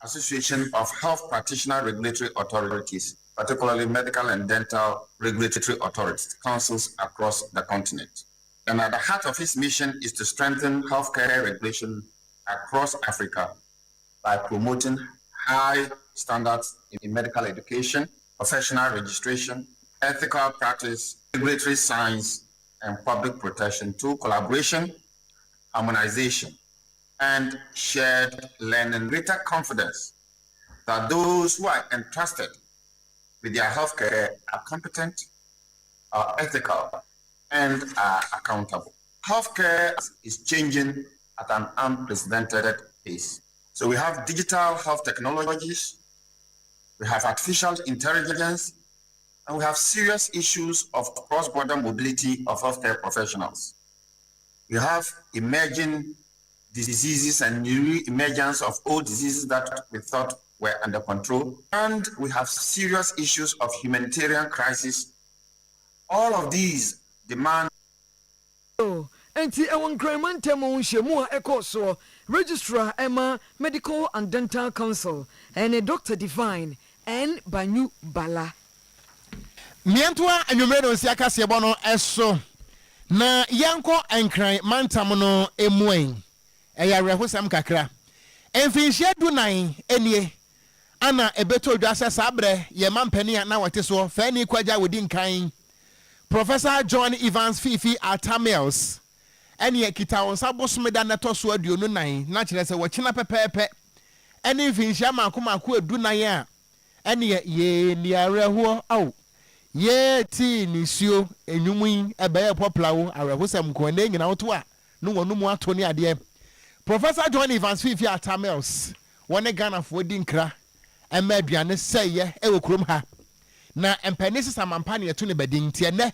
Association of Health Practitioner Regulatory Authorities, particularly medical and dental regulatory authorities, councils across the continent. And at the heart of his mission is to strengthen healthcare regulation across Africa by promoting high standards in medical education, professional registration, ethical practice, regulatory science, and public protection through collaboration, harmonization, and shared learning. Greater confidence that those who are entrusted with their healthcare are competent, are ethical, and are accountable. Healthcare is changing at an unprecedented pace. So we have digital health technologies, we have artificial intelligence, and we have serious issues of cross-border mobility of healthcare professionals. We have emerging diseases and new emergence of old diseases that we thought were under control. And we have serious issues of humanitarian crisis. All of these demand. Enti ewon kremantemo nhemu a ekoso registrar Emma Medical and Dental Council and Dr. Divine and Banyu Bala. Mientwa anwumero nsiaka sebono eso na yanko enkran mantamono emuen eyarehosam kakra emfinhye dunan enie ana ebeto dwase sabre ye mampani na wateso fani kwaja wodi nkan Professor John Evans Fifi Atamels enie kita wonsa bosomeda neto so aduonu nan na kire se wochina pepepe ene mfinhye makomako adunan a enie ye niareho aw ye ti nisio enyumun ebeye poplawo arehosam ko ne nyina woto a no wonu mu ato ne ade. Professor John Evans Fifi Atamels wone Ghana fo di nkra ema aduane seye e wokrom ha na empani samampa ne to ne badin tie ne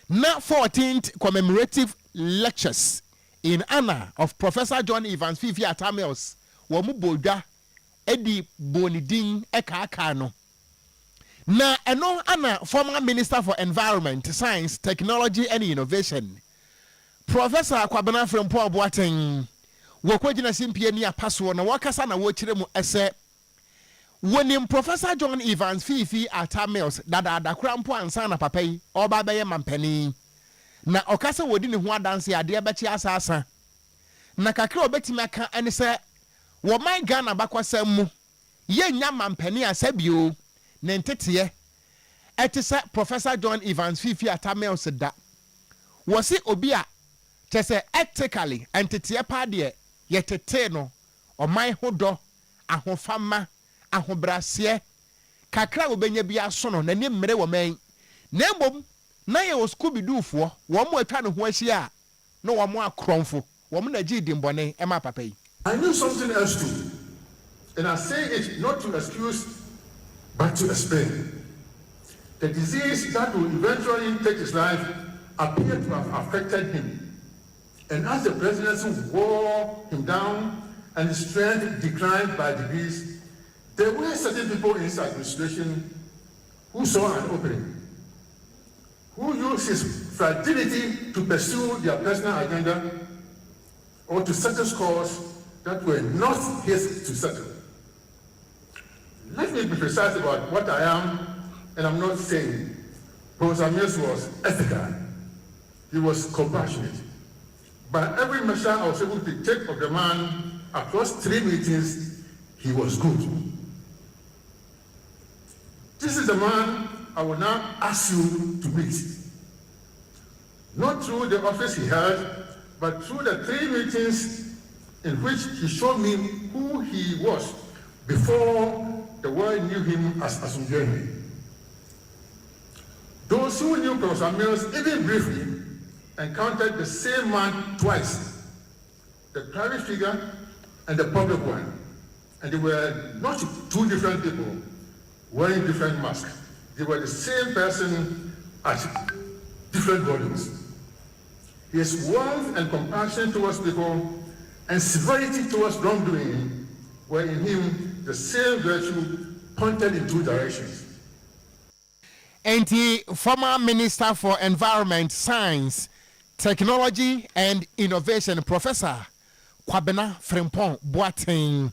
na 14th commemorative lectures in honor of Professor John Evans Fifi Atamels wo mu bodwa edi bonidin eka no na eno ana former Minister for Environment, Science, Technology and Innovation Professor Kwabena Frempong Boateng wokwagina simpie ni apaso na wakasa na wochire mu ese wonim Professor John Evans Fifi Atamels dada krampo ansa na papai oba beye mampani na okasa wodi ne ho adanse ade bechi asasa na kakra obetimi aka ene se wo man Ghana bakwasam mu ye nya mampani asabio na ntete etise Professor John Evans Fifi Atamels da wosi obi a tese ethically entete pa de yetete no oman hodo ahofama ahobrase kakra obenya bia so no na ni mmere wo man na mbom na ye wo school bidufo wo mo atwa ne ho ahia no wo mo akronfo wo mo na gi dimbone e ma papa yi. I knew something else too, and I say it not to excuse but to explain. The disease that will eventually take his life appeared to have affected him. And as the presidency wore him down and his strength declined by degrees, there were certain people in his administration who saw an opening, who used his fragility to pursue their personal agenda or to settle scores that were not his to settle. Let me be precise about what I am and I'm not saying. Professor Mills was ethical. He was compassionate. By every measure I was able to take of the man across 3 meetings, he was good. This is the man I will now ask you to meet. Not through the office he held, but through the 3 meetings in which he showed me who he was before the world knew him as Asunjeni. Those who knew Professor Mills, even briefly, encountered the same man twice, the private figure and the public one. And they were not 2 different people wearing different masks. They were the same person at different volumes. His warmth and compassion towards people and severity towards wrongdoing were in him the same virtue pointed in 2 directions. And the former Minister for Environment, Science, Technology and Innovation, Professor Kwabena Frempong Boateng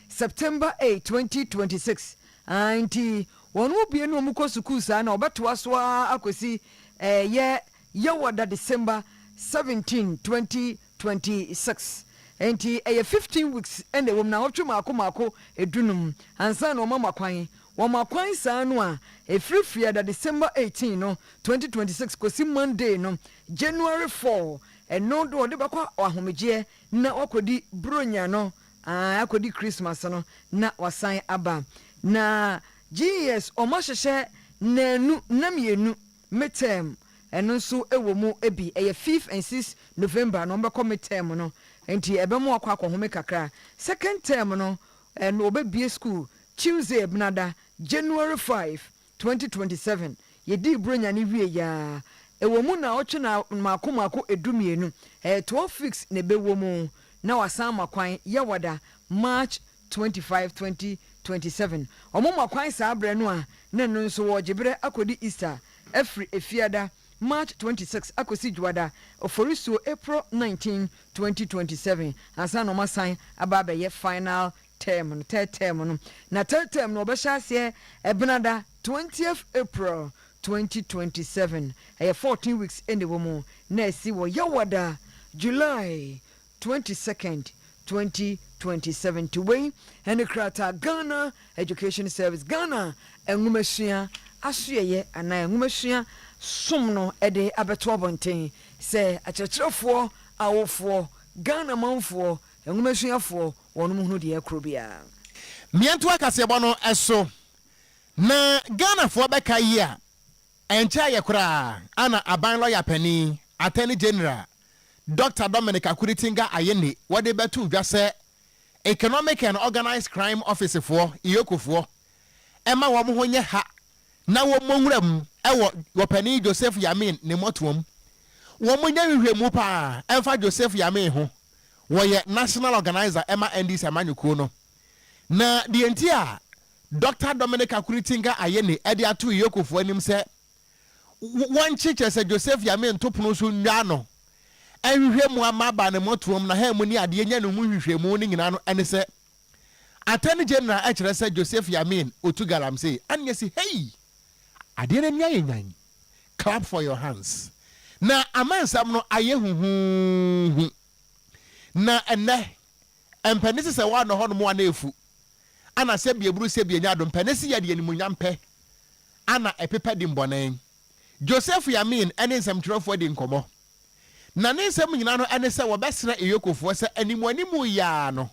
September 8 2026 anti wɔn mu bie no mu kɔ sukuu saa na ɔbɛtoa so akosi yɛwɔ December 17 2026 anti 15 weeks ɛna wɔm na wɔtwe maako edunum ansa na ɔma makwan saa no a efirifiri da December 18 no 2026 kosi Monday no January 4 ɛno do ɔde bɛkɔ ahomegyeɛ na ɔkɔdi bronya no akɔdi Christmas no na wasan aba na GS ɔmo hyehyɛ na mmienu midterm ɛno nso ɛwɔ mu ebi 5th and 6th November no ɔmbɛkɔ midterm no nti ɛbɛmo akɔ akɔhome kakra second term no ɛno ɔbɛbie school Tuesday ebnada January 5 2027 yɛdi bronya ne wie yaa ɛwɔ mu na ɔtwe na maako edumienu 12 weeks na ɛbɛwɔ mu na wasan makwan yɛwada March 25 2027 ɔmo makwan saa abrɛ no a na no nso wɔgyebrɛ akɔdi Easter ɛfiri efiada March 26 akosi dwada oforisuo April 19 2027 ansa na ɔmo asan aba abɛyɛ final term no third term no na third term no ɔbɛhyɛ aseɛ ɛbenada 20th April 2027 14 weeks ɛna ɛwɔ mu na ɛsi wɔ yɛwada July 22nd 2027 to way and krata Ghana Education Service Ghana engumasua asoyeye ana engumasua som no ede abeto abonten se akyerɛkyerɛfoɔ awofo Ghana manfoɔ engumasuafoɔ wɔn mu de akrobia mianto akasebɔ no ɛso na Ghana foɔ bɛka yi a ɛnkyɛ yɛ kora ana aban lawyer pani Attorney General Dr. Dominic Akuritinga Ayeni wade betu dwa se Economic and Organized Crime Officer for Iyokofo Emma wo mo honye ha na wo mo nwuram wo pani Joseph Yamin ne motuom wo mo nya hwehwemu pa emfa Joseph Yamin ho wo ye national organizer Emma NDC amanyuko no na the entire Dr. Dominic Akuritinga Ayeni edi atu Iyokofo anim se one chiche se Joseph Yamin topono so nwa no ehwehwemu amaba ne motuom na ha mu ni ade nya no hu hwehwemu ni nyina no ene se Attorney General actually said Joseph Yamin Otu Galamsey and you say hey I didn't nyan clap for your hands na aman sam no aye hu na ene empenisi se wa no ho no mo na efu ana se bieburu se bienya do empenisi ya de animunyam pe ana epepa di mbonen Joseph Yamin ene nsam trofo di nkomo na ne nsam nyina no ene se wo besra Iyokofo se animu ya no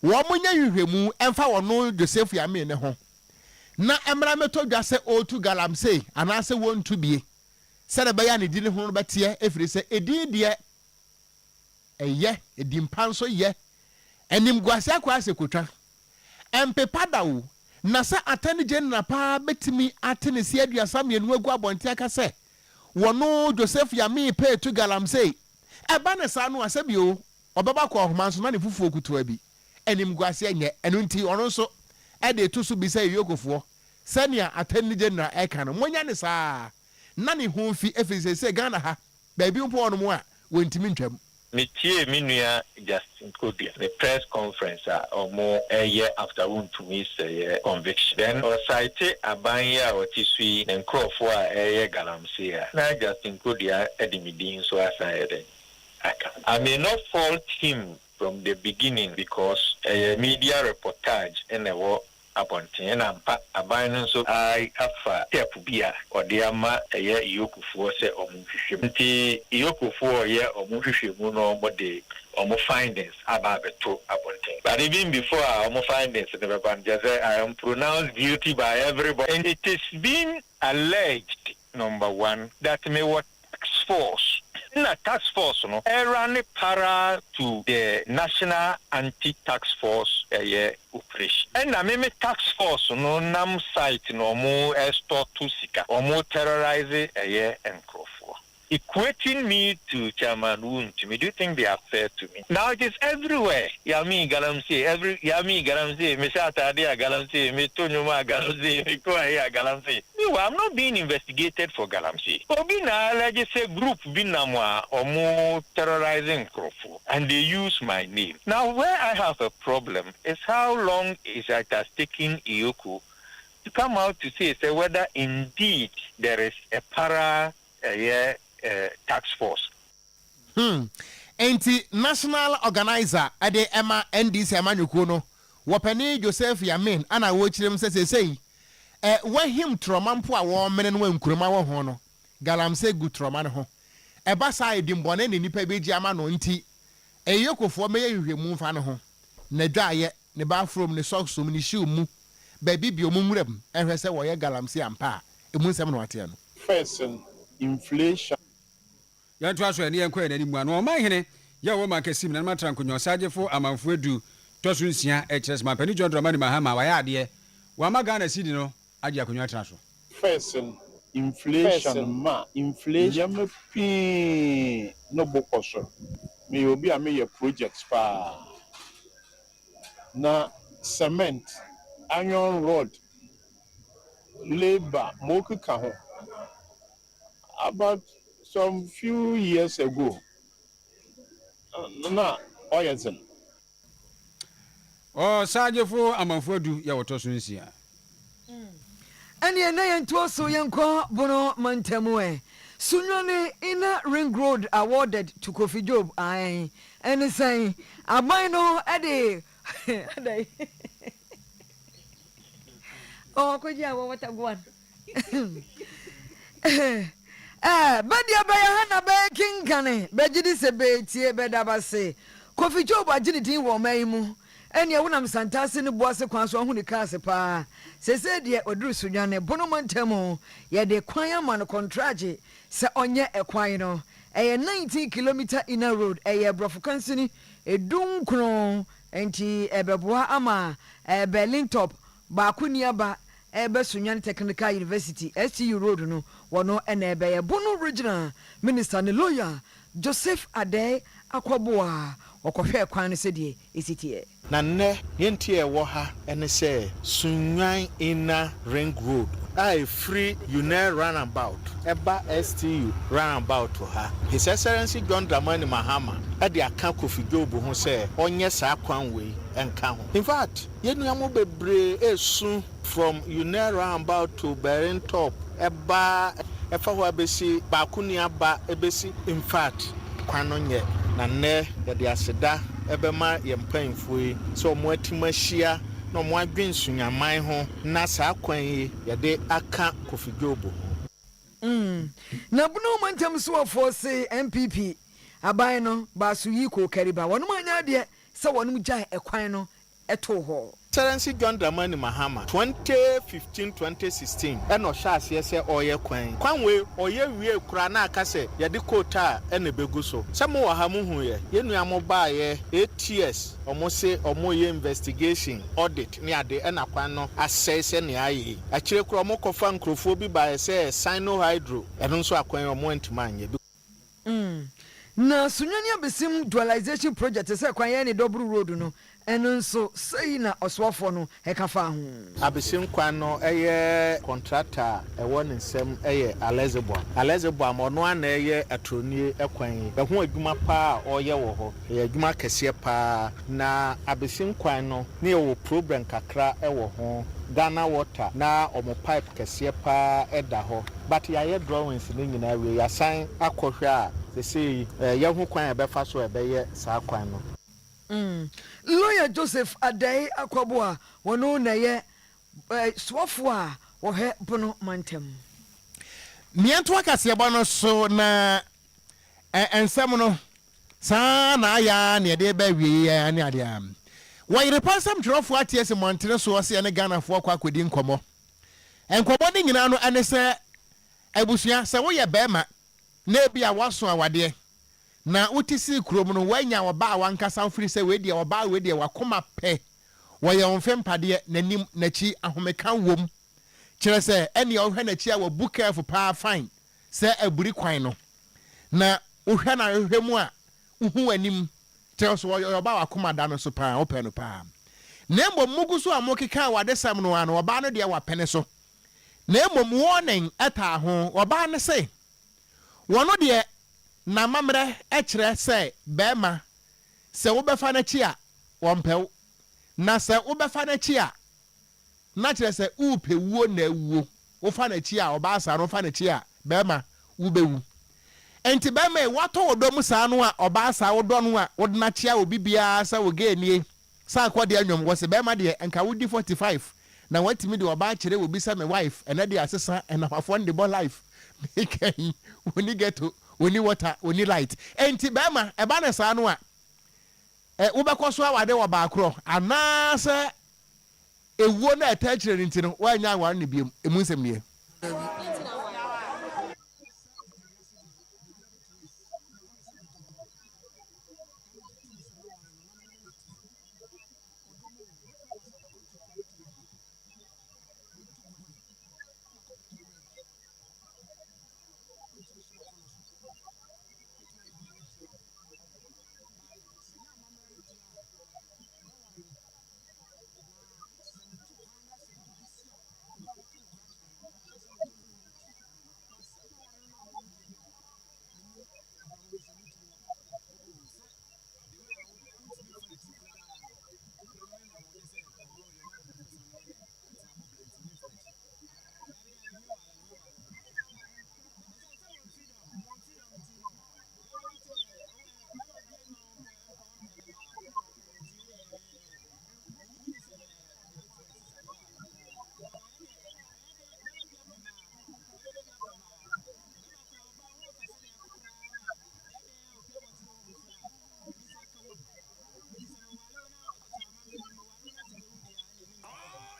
wo munya hwehwemu emfa wono Joseph Yamin ne ho na emra meto dwa se Otu Galamsey anase wontu bie se de baya ne di ne ho betie efiri se edin de eye edim panso ye enim gwase akwa se kotwa empepa dawo na se Attorney General pa betimi atene se aduasa mienu agu abonte aka se wono Joseph Yamin pe Otu Galamsey eba ne sa no asebio obeba kwa homanso na ne fufu okutu abi enim gwase enye enu nti ono so ede to so bi say Iyokofo sania Attorney General eka no monya ne saa na ne ho fi efise se Ghana ha ba bi mpo ono mo a wontimi ntwam metie minua Justin Kodia the press conference omo eye after one to me say conviction then or cite abanya otisui na nkrofo a eye Galamsey na Justin Kodia edimidin so aside I may not fault him from the beginning because a media reportage in a war upon ten and abandon so I afa tepubia or the ama a year Iyokofo se omuhwehwem Iyokofo ye omuhwehwemu no mo de omo findings about the two upon ten. But even before omo findings never ban just I am pronounced guilty by everybody and it is being alleged number one that me what tax force na tax force no run para to the National Anti-Tax Force operation. And na me tax force no nam site no mo store to sika or mo terrorize encrofo. Equating me to Chairman Wunti, do you think they are fair to me? Now it is everywhere. Yami Galamsey, Yami Galamsey, Mesata Dia Galamsey, Metonyuma Galamsey, Mikoya Galamsey. No, I'm not being investigated for Galamsey. Obina, let's just say group Binamwa or more terrorizing Krofo, and they use my name. Now, where I have a problem is how long it has taken Iyoko to come out to say whether indeed there is a tax force. Enti national organizer ade Emma NDC amanyuko no wopani Joseph Yamin ana wo chirem say when him trauma mpo a wo mene no nkuruma wo ho no Galamsey gu trauma ne ho eba sa edimbone ne nipa beji ama no nti Iyokofo meye hwehwemu fa ne ho na dwaye ne ba from ne socks mu ne shoe mu ba bibio mu nwuram ehwe se wo ye Galamsey ampa emu nsem no ate no first inflation ya twa so ne yankwa na nimu ano man hene ya wo makasim na matra nkonyo sagefo amanfo edu toso nsia eches mapani John Dramani Mahama wa ya ade wa magana sidi no agi akonyo atra so first inflation inflation pi no bokoso me obi a me ye projects pa na cement iron rod labor mokuka ho about some few years ago na oyezen sagefo amanfo edu ya wotoso nsia ene na yentuo so yenko bono mantamu Sunyane Inner Ring Road awarded to Kofi Job and say Abino Eddie oh kuja what a one Badia Bayana Baking Cane Bejidi se Betie Bedabase Kofi Job agility wo maimu enya wonam santase ne boase kwan so hu ne kase pa se de oduru sunyane bono montemo ye de kwan ama no contract se onye ekwan no ɛyɛ 19 kilometer inner road ɛyɛ brɔfo kansini edum krono enti ɛbɛboa ama Berlin top baako niaba Sunyan Technical University STU road no wono ene ɛbɛyɛ Bono regional minister ne lawyer Joseph Ade Akwaboa wɔkɔhwɛ kwan no sɛdeɛ ɛsitie na nnɛ yɛnti ɛwɔ ha ɛne sɛ Sunyan inner ring road a free Union roundabout ɛba STU roundabout ha His Excellency John Dramani Mahama ɛde aka Kofi Job ho sɛ ɔnyɛ saa kwan wei ɛnka ho in fact yɛnua mo bebree esu from Union roundabout to Berlin top ɛba ɛfa hɔ abɛsi baako ni aba ɛbɛsi in fact kwan no nyɛ na nnɛ yɛde aseda ɛbɛma yɛmpanyinfoɔ yi sɛ ɔmo atim ahyia na ɔmo adwen sunyaman ho na saa kwan yi yɛde aka Kofi Job ho na bunu mantam so afo se MPP aban no baaso yi ko kariba wɔnom anya deɛ sɛ wɔnom gyae ɛkwan no ɛto hɔ Excellency John Dramani Mahama 2015-2016 ɛna ɔhyɛ aseɛ sɛ ɔyɛ kwan wei ɔyɛ wie kura na aka sɛ yɛde kota ɛna begu so sɛ mo wɔ ha mo hu yɛ yɛnua mo baayɛ ATS ɔmo se ɔmo yɛ investigation audit ne ade ɛna kwan no asɛe sɛ ne ayɛ akyire kura ɔmo kɔfa nkurɔfoɔ bi baayɛ sɛ Sinohydro ɛno nso akwan ɔmo ntuma anyɛ na Sunyani abesim dualization project sɛ kwan yɛ ne double road no ɛno nso sɛyi na ɔsoɔfoɔ no ɛka fa ho abesim kwan no ɛyɛ contractor ɛwɔ ne nsɛm ɛyɛ Alezeboa ma ɔno ana ɛyɛ atronie ɛkwan yi ɛho adwuma paa ɔyɛ wɔ hɔ ɛyɛ adwuma kɛseɛ paa na abesim kwan no ne ɛwɔ problem kakra ɛwɔ ho Ghana water na ɔmo pipe kɛseɛ paa ɛda hɔ but yɛayɛ drawings ne nyinaa wie yɛasan akɔhwɛ a sɛsɛ yɛho kwan ɛbɛfa so ɛbɛyɛ saa kwan no lawyer Joseph Ade Akwaboa wono na ye swafo a wo he bono mantem mianto akase bo no so na ensem no saa na aya na de ba wie ya ne ade am Oyerepa sam trofo atiese montere so ose ne Ghana fo kwa kwedi nkomo enkomo ne nyina no ane se abusua se wo ye bema na bia waso awade na utisi krom no wanya oba wankasa mfiri se we dia oba we dia wakoma pe wo ye onfem pade nanim nachi ahomeka wom kire se ene ohwe nachi a wabu careful pa fine se aburi kwan no na ohwe na hwehwe mu a uhu anim tell so wo oba wakoma da no so pa open no pa na mbom mugu so amokeka wade sam no ano oba no dia wapene so na mbom warning eta ho oba ne se wono dia na mamre ekire se bema se wo befa na chi a wompew na se wo befa na chi a na kire se upe wuo na wuo wo fa na chi a oba asa no fa na chi a bema wo bewu enti bema e wato odom sa no a oba asa wo do no a wo na chi a obi bia sa wo ge nie sa akwade anwom wo se bema de enka wo di 45 na watimi de oba kire wo bi sa me wife ena de asesa ena afo de bo life mekai woni geto woni water woni light enti bema e ba na sa no a wo bekoso awade wo ba akro anase ewuo na etachire nti no wanya aware ne biem emu nsem ne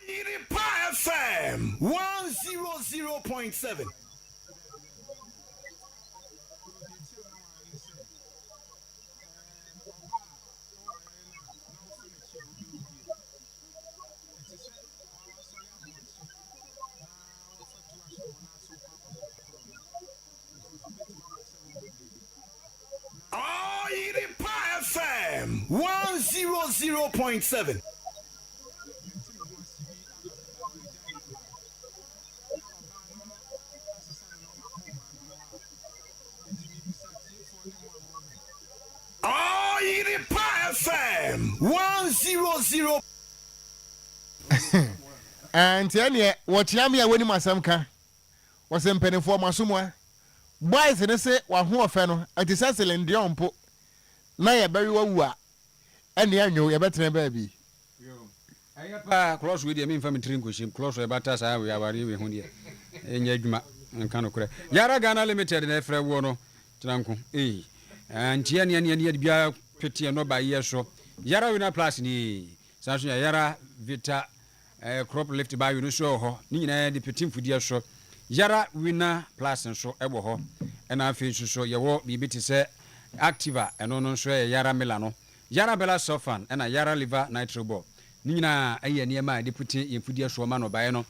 Oyerepa FM 100.7. Oyerepa FM 100.7. Oyerepa FM 100. And then what Yamia winning my samka was in penny for Masumwa. Boys and say, one who offend at the Cecil in Diompo. Naya very well, and the annual better baby. Close with the infamy drink with him, close about us. I will have even here. In Yagma and Kanokre. Yaragana limited in Efra Wono, Tranco, and Tiani and Yet Pretty and no by years so. Yara wina plus ni Sasha Yara Vita crop lifted by Unuso, Nina the Petit Fudia so. Yara wina plus and so Ebo, and I feel so your work be bit say Activa and no swear Yara Milano. Yara Bella Sofan and a Yara liver nitro ball. Nina a near my deputy in Fudia Shomano Baeno.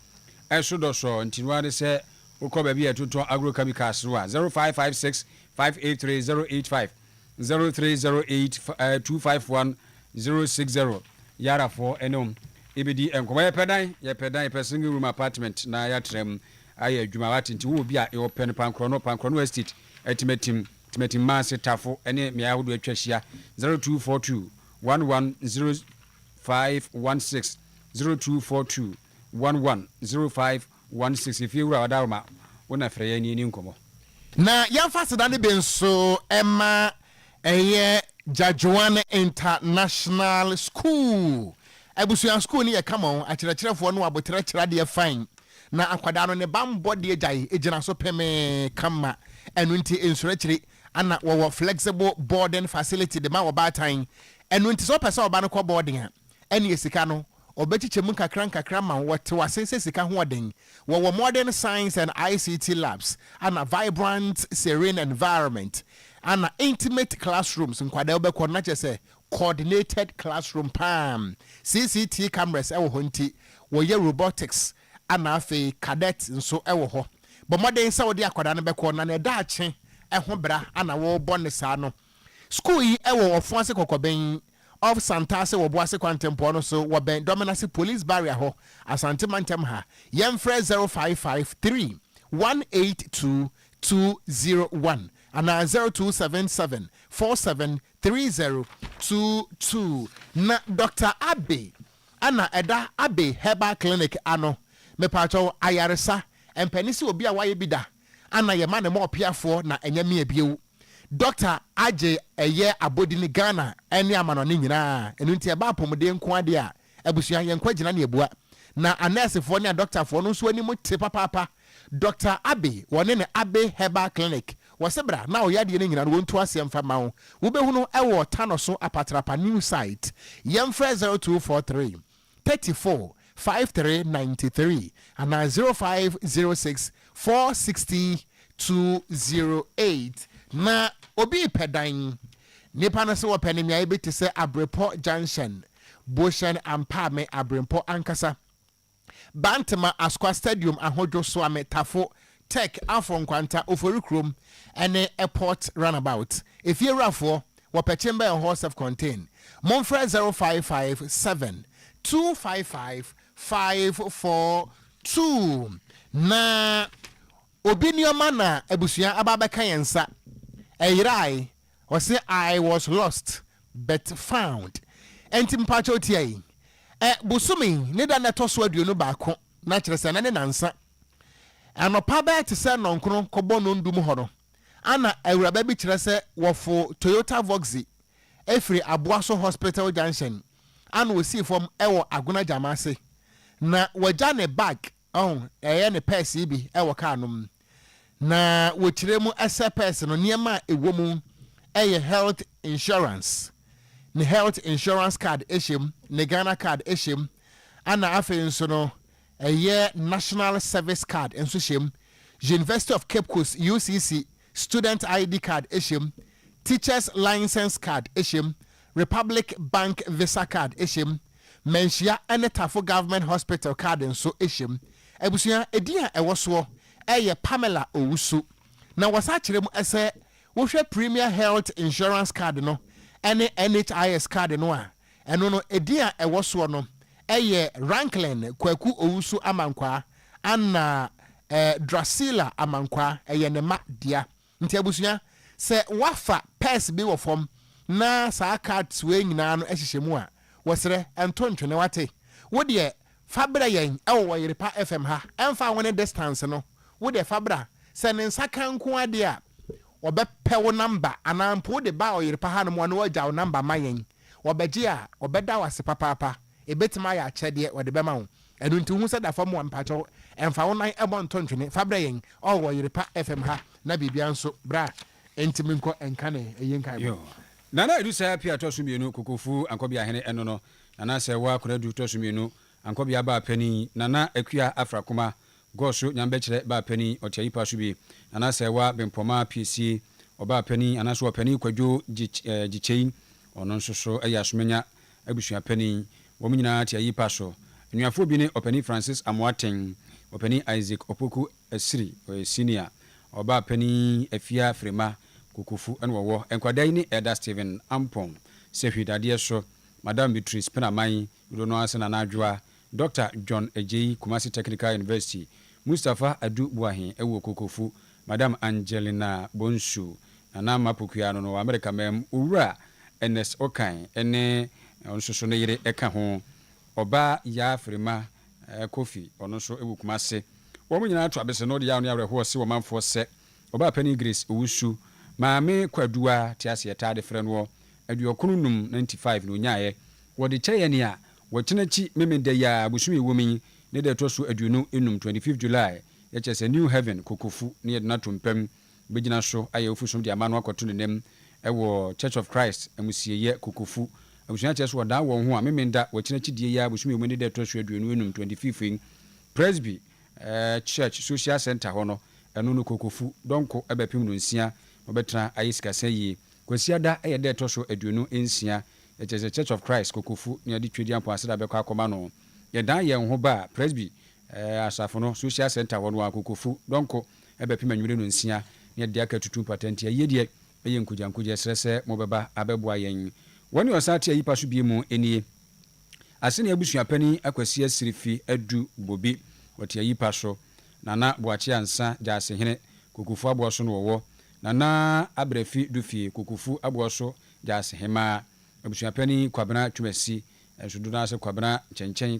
I should also until what they say, Ukobe to agrochemicals 0556 583 085 0308 251 060 Yara for Enom. EBD and Koya Pedai, per single room apartment, na yatrem, I Jumawati, to be a open Pancrono estate, estimating mass tafo, any meow with Cheshire 0242 110516 0242 110516. If you are Dharma, when I free any incomo. Na yan faster than the ben so Emma Jajuan International School. Ebusuan school ni come on akyerɛkyerɛfoɔ no abotrɛkyerɛ deɛ fine na akwadaa no ne bambɔ deɛ gyae egyina so pɛmɛ kama ɛno nti nsurekyere ana wɔwɔ flexible boarding facility de ma wɔ baatan ɛno nti so pɛsɛ ɔba no kɔ boarding a ɛne esika no ɔbɛkyekyɛ mu kakra ma wɔte wasese sika ho ɔden wɔwɔ modern science and ICT labs ana vibrant serene environment ana intimate classrooms nkwadaa wobɛkɔ na kyerɛ sɛ coordinated classroom pam CCT cameras ewo ho nti woye robotics ana afi cadet nso ewo ho but modern sa wodi akwada no beko na na da ache eho bra ana wo bone sa no school yi ewo ofo ase kokoben of Santase wo boase kwantempo no so wo ben dominance police barrier ho asante mantem ha yemfre 0553 182 201 and 0277 473022 na Dr. Abe ana eda Abe Herbal Clinic ano me pacho ayaresa empanisi obi a waye bida ana ye ma ne mo piafo na enyame ebiewu Dr. Aje eye abodini Ghana eni amano ne nyina enu ntia ba pomode nko ade a abusua ye nkwa gina ne ebua na anesefo ne doctor fo no so ani mo te papa Dr. Abe wone ne Abe Herbal Clinic wasebra na oyade ne nyina no wontu asem fama wo wobehunu ewo tano so apatrapa new site yemfre 0243 34 5393 and 0506 460 208 na obi pedan nipa na se wo penimia ebiti se Abrepo Junction Boshan Ampame Abrempo ankasa Bantama Asqua Stadium ahodwo so ametafo tech afon kwanta oforukrom ene airport runabout if you rafo wapechemba and horse self contain monfre 0557 255 542 na obinioma na abusua ababeka yensa eyirai or say I was lost but found entimpacho tiai busumi ne da na toso aduonu baako na kyerese na ne nansa anopa ba te se nonkro kɔbɔ no ndum hɔ no ana awuraba bi kyerɛ sɛ wɔfo Toyota Voxy efiri Aboaso Hospital Junction ana osi fam ɛwɔ Agona Jamase na wɔgya ne bag ɛyɛ ne purse bi ɛwɔ car no na wɔkyerɛ mu ɛsɛ purse no nneɛma ɛwɔ mu ɛyɛ health insurance ne health insurance card ehyem ne Ghana card ehyem ana afei nso no national service card enso shem University of Cape Coast UCC student ID card eshem teachers license card eshem Republic Bank Visa card eshem menshia enetafo government hospital card enso eshem ebusuya edia ewoso eye Pamela Owusu na wasa kyerem ese wohwɛ premier health insurance card no ɛne NHIS card no a ɛno no ɛdi a ɛwɔ soɔ no ɛyɛ Ranklin Kwaku Owusu Amankwa ana Drasila Amankwa ɛyɛ ne ma dia nti abusua sɛ wafa purse bi wɔ fam na saa cards wei nyinaa no ɛhyehyɛ mu a wɔsrɛ ɛnto ntwene wate wo deɛ fabra yɛn ɛwɔ Oyerepa FM ha ɛmfa wɔne distance no wo deɛ fabra sɛ ne nsa ka nko ade a wɔbɛpɛ wo number anampo de ba Oyerepa ha no mu no wɔgya wo number ma yɛn wɔbɛgye a wɔbɛda wase papaapa ebetima ya akyɛdeɛ wɔde bɛma wo ɛno nti hu sɛ da fam wɔ mpakyɛw ɛmfa wo nan ɛbɔ nto ntwene fabra yɛn ɔwɔ Oyerepa FM ha na bibia nso bra ɛntimi nkɔ ɛnka ne ɛyɛ nka yo nana edu sɛ pia tɔ so mienu kokofu ankɔbia hene ɛno no nana sɛ wa koradu tɔ so mienu ankɔbia ba pani nana akua afrakoma goso nyambɛkyerɛ ba pani ɔtia yipa so bi nana sɛ wa bempɔma piesie ɔba pani anaso ɔpani kwadwo gikyei ɔno nso so ɛyɛ asomanya abusua pani wɔn nyinaa tia yipa so nnuafo bi ne ɔpani Francis Amoaten ɔpani Isaac Opoku Asiri ɔyɛ senior ɔba pani afia frema kokofu ɛna wɔwɔ nkwadaa yi ne Elder Stephen Ampon sehwidadeɛ so Madam Beatrice Penamai Rono Asena Nadwa Dr. John Ejei Kumasi Technical University Mustafa Adu Buahin ɛwɔ kokofu Madam Angelina Bonsu Nana Mapokua no America mem owura NS Okan ɛne ɔnso ne yere ɛka ho ɔba ya frema Kofi ɔno nso ɛwɔ Kumasi wɔn nyinaa to abese no de ya no yareho se wɔmanfo sɛ ɔba pani Grace Owusu maame kwadua tiase yɛtaade frɛ no aduokonum 95 no nyaayɛ wɔde kyɛyɛ ne a wɔkyenachi memenda ya busumi womi ne de to so aduonu enum 25 July yɛkyɛ sɛ New Heaven kokofu ne yɛde na tompam begina so ayɛ ofusom de ama no akɔto ne nem ɛwɔ Church of Christ amusieyɛ kokofu abusua kyɛ so wɔda wɔn ho a memenda wɔkyenachi die ya busumi womi ne de to so aduonu enum 25 Presby Church Social Center hɔ no ɛno no kokofu donko ɛbɛpem no nsia wɔbɛtena ayɛ sikasa yie kwasiada ɛyɛ dɛ ɛtɔ so aduonu nsia ɛkyɛ sɛ Church of Christ kokofu ne ade twedi ampo aseda bɛkɔ akɔma no yɛdan yɛn ho ba Presby asafo no Social Center wɔ no kokofu donko ɛbɛpem anwure no nsia ne ade aka tutu patent yɛ deɛ ɛyɛ nkugyankugya srɛ sɛ mobɛba abɛboa yɛn wɔne ɔsate ayipa so bie mu enie asene abusua pani akwasi asirifi adu bobi wɔte ayipa so nana boakye ansa gyase hene kokofu aboa so no wɔwɔ nana abrafi dufie kokofu aboa so gyase hema abusua pani kwabena twumasi ɛsodo na sɛ kwabena kyɛnkyɛn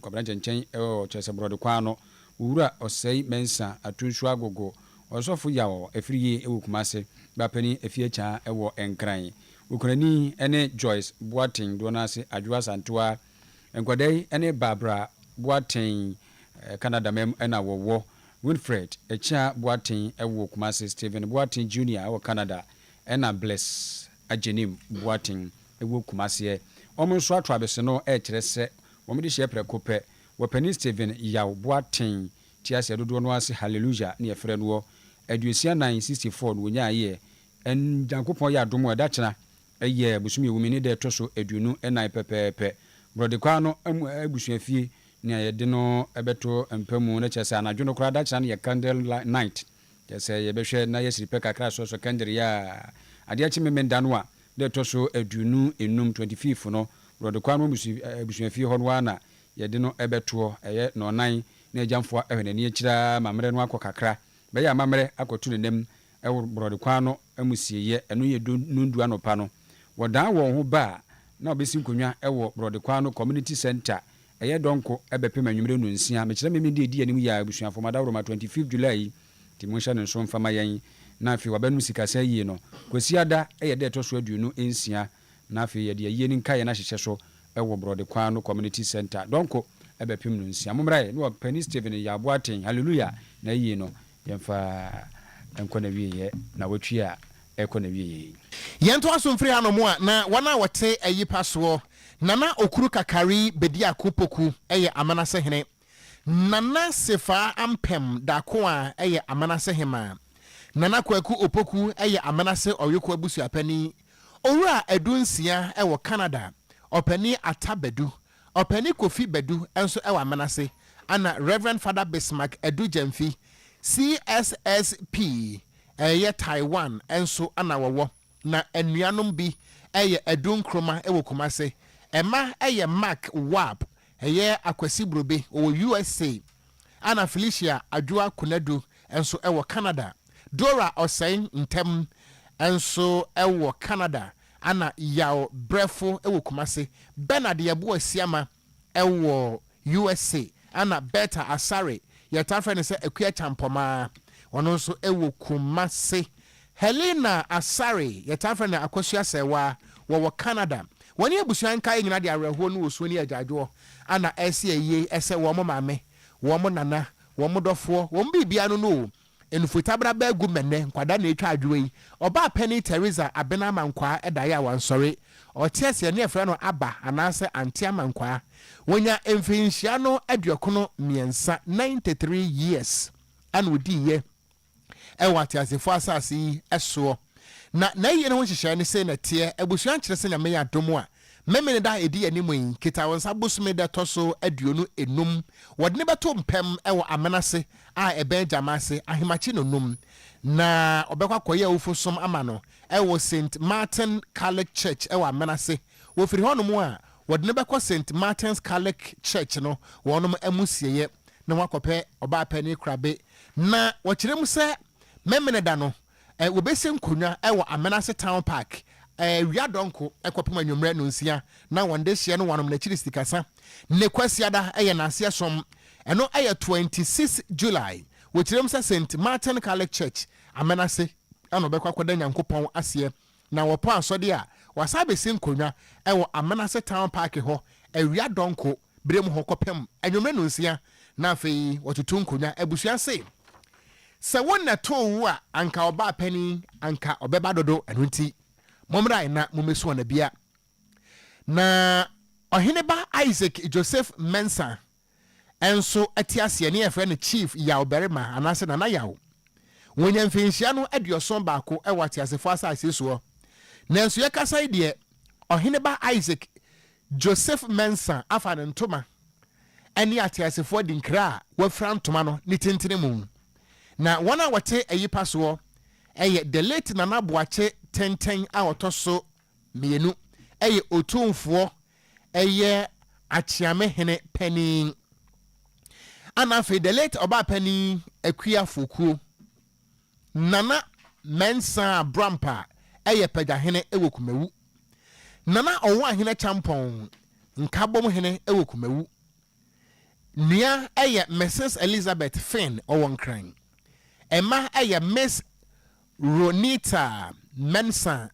kyɛsɛ brɔde kwano owura ɔsɛi mensa atunsu agogo ɔsɔfo yawo afiriye ɛwɔ Kumase ba pani afie cha ɛwɔ enkran ukrani ɛne Joyce Boating do na sɛ adwa santoa enkwadai ɛne Barbara Boating Canada mem ɛna wɔwɔ Wilfred Echa Boating ɛwɔ Kumase Stephen Boating Jr. ɛwɔ Canada ɛna Bless Ajenim Boating ɛwɔ Kumase ɔmo nso atwa bese no ɛkyerɛ sɛ wɔn de hyɛ prɛko pɛ wɔpani Stephen Yaw Boating tiase dodo no ase hallelujah ne yɛfrɛ no aduosia 964 no wonyaayɛ en Jankopɔn yɛ adom ɛda kyena ɛyɛ busumi wumi ne de to so aduonu ɛnan pɛpɛɛpɛ brɔde kwa no abusua fie ne yɛde no ɛbɛto mpamu na kyerɛ sɛ anadwo no koraa da kyena no yɛ candle night kyerɛ sɛ yɛbɛhwɛ na yɛsiri pɛ kakra so candle ya adeɛ kye memenda no a de to so aduonu enum 25 no brɔde kwa no abusua fie hɔ no ana yɛde no ɛbɛtoɔ ɛyɛ nɔnan na agyamfoa ɛhwɛ n'ani akyira mammerɛ no akɔ kakra bɛyɛ amammerɛ akɔto ne nam ɛwɔ brɔde kwa no amusieyɛ ɛno yɛ nundu anopa no wɔdan wɔn ho ba na obesi nkonnwa ɛwɔ brɔde kwa no community center ɛyɛ donko ɛbɛpem anwummerɛ no nsia mekyerɛ me de di anim yɛ abusuafo madawroma 25 July timonhyɛ ne nso mfama yɛn na afei wabɛnom sikasa yie no kwasiada ɛyɛ dɛ ɛtɔ so aduonu nsia na afei yɛde ayie ne nkaeɛ no ahyehyɛ so ɛwɔ brɔde kwa no community center donko ɛbɛpem no nsia mommraɛ ne wɔpani Stephen Yaboaten hallelujah na yie no yɛmfa nkɔ na wieyɛ na watwi a ɛkɔ na wieyɛ yɛnto asomfiri ha no mu a na wɔn a wɔte ayipa soɔ nana okuru kakari bedi akopoku ɛyɛ amanase hene nana sefa ampem dako a ɛyɛ amanase hema nana kwaku opoku ɛyɛ amanase ɔyoko abusuapani owura edunsia ɛwɔ Canada ɔpani atabedu ɔpani kofi bedu ɛnso ɛwɔ amanase ana Reverend Father Bismarck edu Jemfi CSSP Taiwan enso ana wɔwɔ na anuanom bi edun kroma ewo Kumase Emma Mark Wab Akwasi Brobe o USA ana Felicia Adua Kunadu enso ewo Canada Dora Osain Ntem enso ewo Canada ana Yao Brefo ewo Kumase Bernard Yabu Siama ewo USA ana Beta Asare yɛtafɛ ne sɛ akua champoma ɔno nso ewo Kumase Helena Asare yɛtafɛ ne akosua sɛwa wɔwɔ Canada wɔne abusua nkae nyina de awerɛhoɔ no wɔ so ne agyaadwoɔ ana ɛsi ɛyie ɛsɛ wɔn maame wɔn nana wɔn dɔfoɔ wɔn bibia no enufutabra bɛgu mɛnɛ nkwada na etwa adwo yi ɔba Penny Teresa abena mankwa ɛdaeɛ a wansɔre ɔte ase ne ɛfrɛ no aba anaasɛ antia mankwa wonya mfinhyia no aduokono miensa 93 years ana odiye ɛwɔ atiasefo asase yi ɛsoɔ na yie no ho hyehyɛ ne sɛ na tie abusua nkyerɛ sɛ nyame yɛ adom a memene da edi anim yi kita wɔn nsa bosome da tɔso aduonu enum wɔde ne bɛto mpɛm ɛwɔ amenase a ɛbɛn gyamase ahemachi no num na ɔbɛkɔ akɔyɛ awufosom ama no ɛwɔ St Martin Catholic Church ɛwɔ amenase wɔfiri hɔnom a wɔde ne bɛkɔ St Martin's Catholic Church no wɔnom amusieyɛ na wakɔpɛ ɔbaa pɛni krabe na wɔkyerɛ mu sɛ memene da no wɔbɛsi nkonnwa ɛwɔ amenase Town Park wia donko ekopem anwumre no nsia na wonde hye no wanom na chiri sikasa ne kwasiada na ase som eno 26 July wotirem sa St Martin Catholic Church amenase ano bekwa kwada nyankopon ase na wopo asode a wasabe sin konwa ewo amenase Town Park ho wia donko brem ho kopem anwumre no nsia na afei wotutu nkonwa abusua se wonna to wo a anka oba pani anka obeba dodo eno nti momra na mumeso na bia na oheneba Isaac Joseph Mensah enso atiase ne efre ne chief yaw berima anase na yaw wonya mfinhia no adioson baako ewa atiasefo asase so nanso ye kasa ide oheneba Isaac Joseph Mensah afa ne ntoma eni atiasefo dinkra wafra ntoma no ne tentene mu na wona wote ayipa so the late Nana Boache tenten a otoso mienu otumfo achiame hene penny anafe the late oba penny akua fokuo Nana Mensah Brampa peda hene ewo Kumewu Nana owa hene champon nkabom hene ewo Kumewu nia Mrs Elizabeth Finn owonkran Emma Miss Ronita Mensah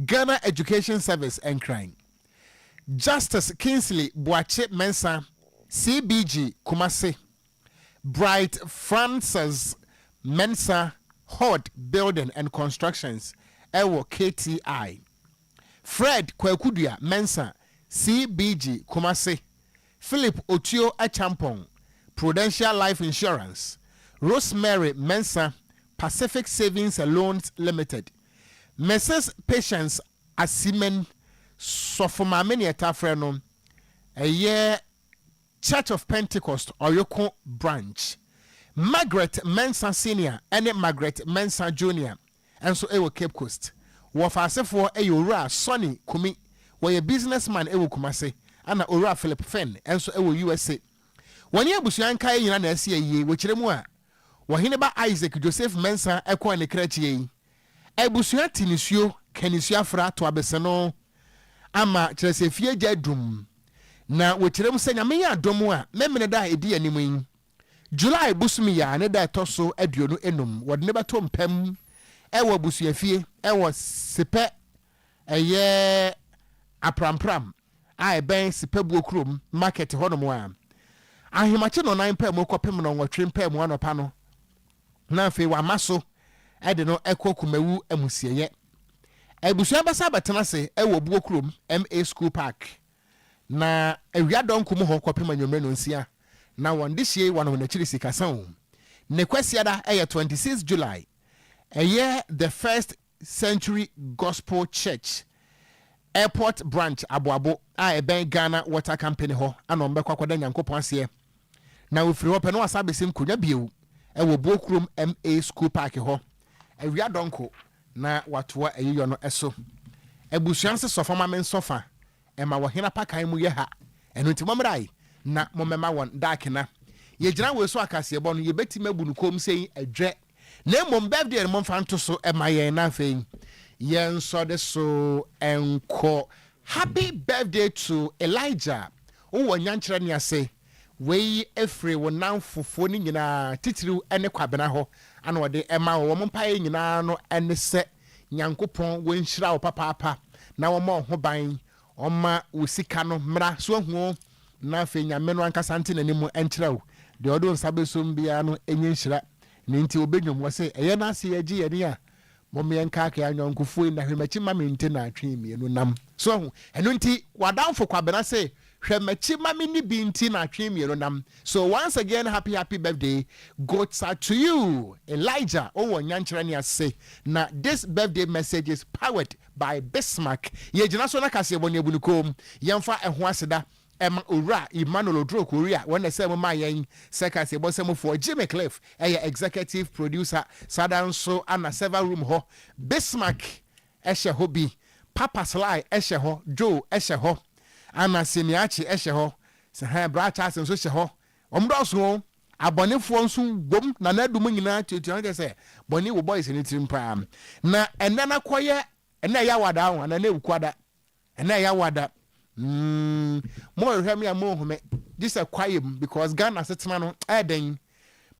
Ghana Education Service and Crime Justice Kingsley Boache Mensah CBG Kumase Bright Francis Mensah Hod Building and Constructions Ewo KTI Fred Kwekudua Mensah CBG Kumase Philip Otio Achampong Prudential Life Insurance Rosemary Mensah Pacific Savings and Loans Limited Mrs. Patience Asimen Sofomameni Etafrenom Church of Pentecost Oyoko Branch Margaret Mensah Senior and Margaret Mensah Junior and so ewo Cape Coast wafasefo ora Sonny Kumi we businessman ewo Kumase ana ora Philip Fenn and so ewo USA wani abusuanka yina na ase yi wechiremu a Wahineba Isaac Joseph Mensah ekwa ne krachie ebusua tinisuo kanisuo afra to abeseno ama kyerese fie jadum na wekirem senya me ya dom a memene da edi anim yi July busumi ya ne da toso aduonu enum wode ne bato mpam ewo busua fie ewo sepe aprampram a ben sepe buokrom market honom a ahemache no nan pam okopem no nwotwe pam anopa no na fe wa maso ede no Kumewu amusieye ebusua basa betena se ewo buokrom MA School Park na awia donko mu ho kopem anwumre no nsia na wonde hie wano na chiri sikasan ne kwasiada 26 July the First Century Gospel Church Airport Branch Aboabo a ben Ghana Water Company ho anombe kwakwada nyankopon ase na ofiri ho pe no asabesim konya bieu ewo buokrom MA School Park ho awia donko na watoa ayiyo no eso ebusuanse sofa ma men sofa ema wo hena pakan mu ye ha eno nti momrai na momema won dakena ye gina we so akase bo no ye beti mabu no kom sei adwe na mom birthday no momfa nto so ema ye na afei yen so de so enko happy birthday to Elijah wo nyankyere ne ase wei efre wo nanfofo ni nyina titiriw ene kwabena ho ana wode ema wo mompae nyina no ene se nyankopon wo nhyira wo papa na wo ma ho ban oma wo sika no mra so hu na fe nyame no ankasa nte nanimu enkyerɛw de odo nsabesom bia no enye nhyira ne nti obedwom wo se eye na ase yagi ye ne a momyenka aka anyonkofo na hwemachi ma mente na atwe mienu nam so hu eno nti wadanfo kwabena se hwemachi ma me ni bi nti na atwe mienu nam. So once again, happy birthday goes out to you, Elijah. Oh, nyanchirani ase. Now this birthday message is powered by Bismarck. Ye jina so na kase boni ebunukom yemfa ehho aseda Emma Ura Emmanuel Odro Korea when they say my yen second say boss for Jimmy Cliff executive producer Sadan so and several room ho Bismarck eshe hobby Papa Sly eshe ho Joe eshe ho Anna Siniachi eshe ho se ha bra Charles so eshe ho omdoso abonefo nso bom na na dum nyina tutu an say boni wo boys ni timpam na enana koye ena ya wada ho na na ewukwada ena ya wada more hemi amohume this a quiet because Ghana setna no eden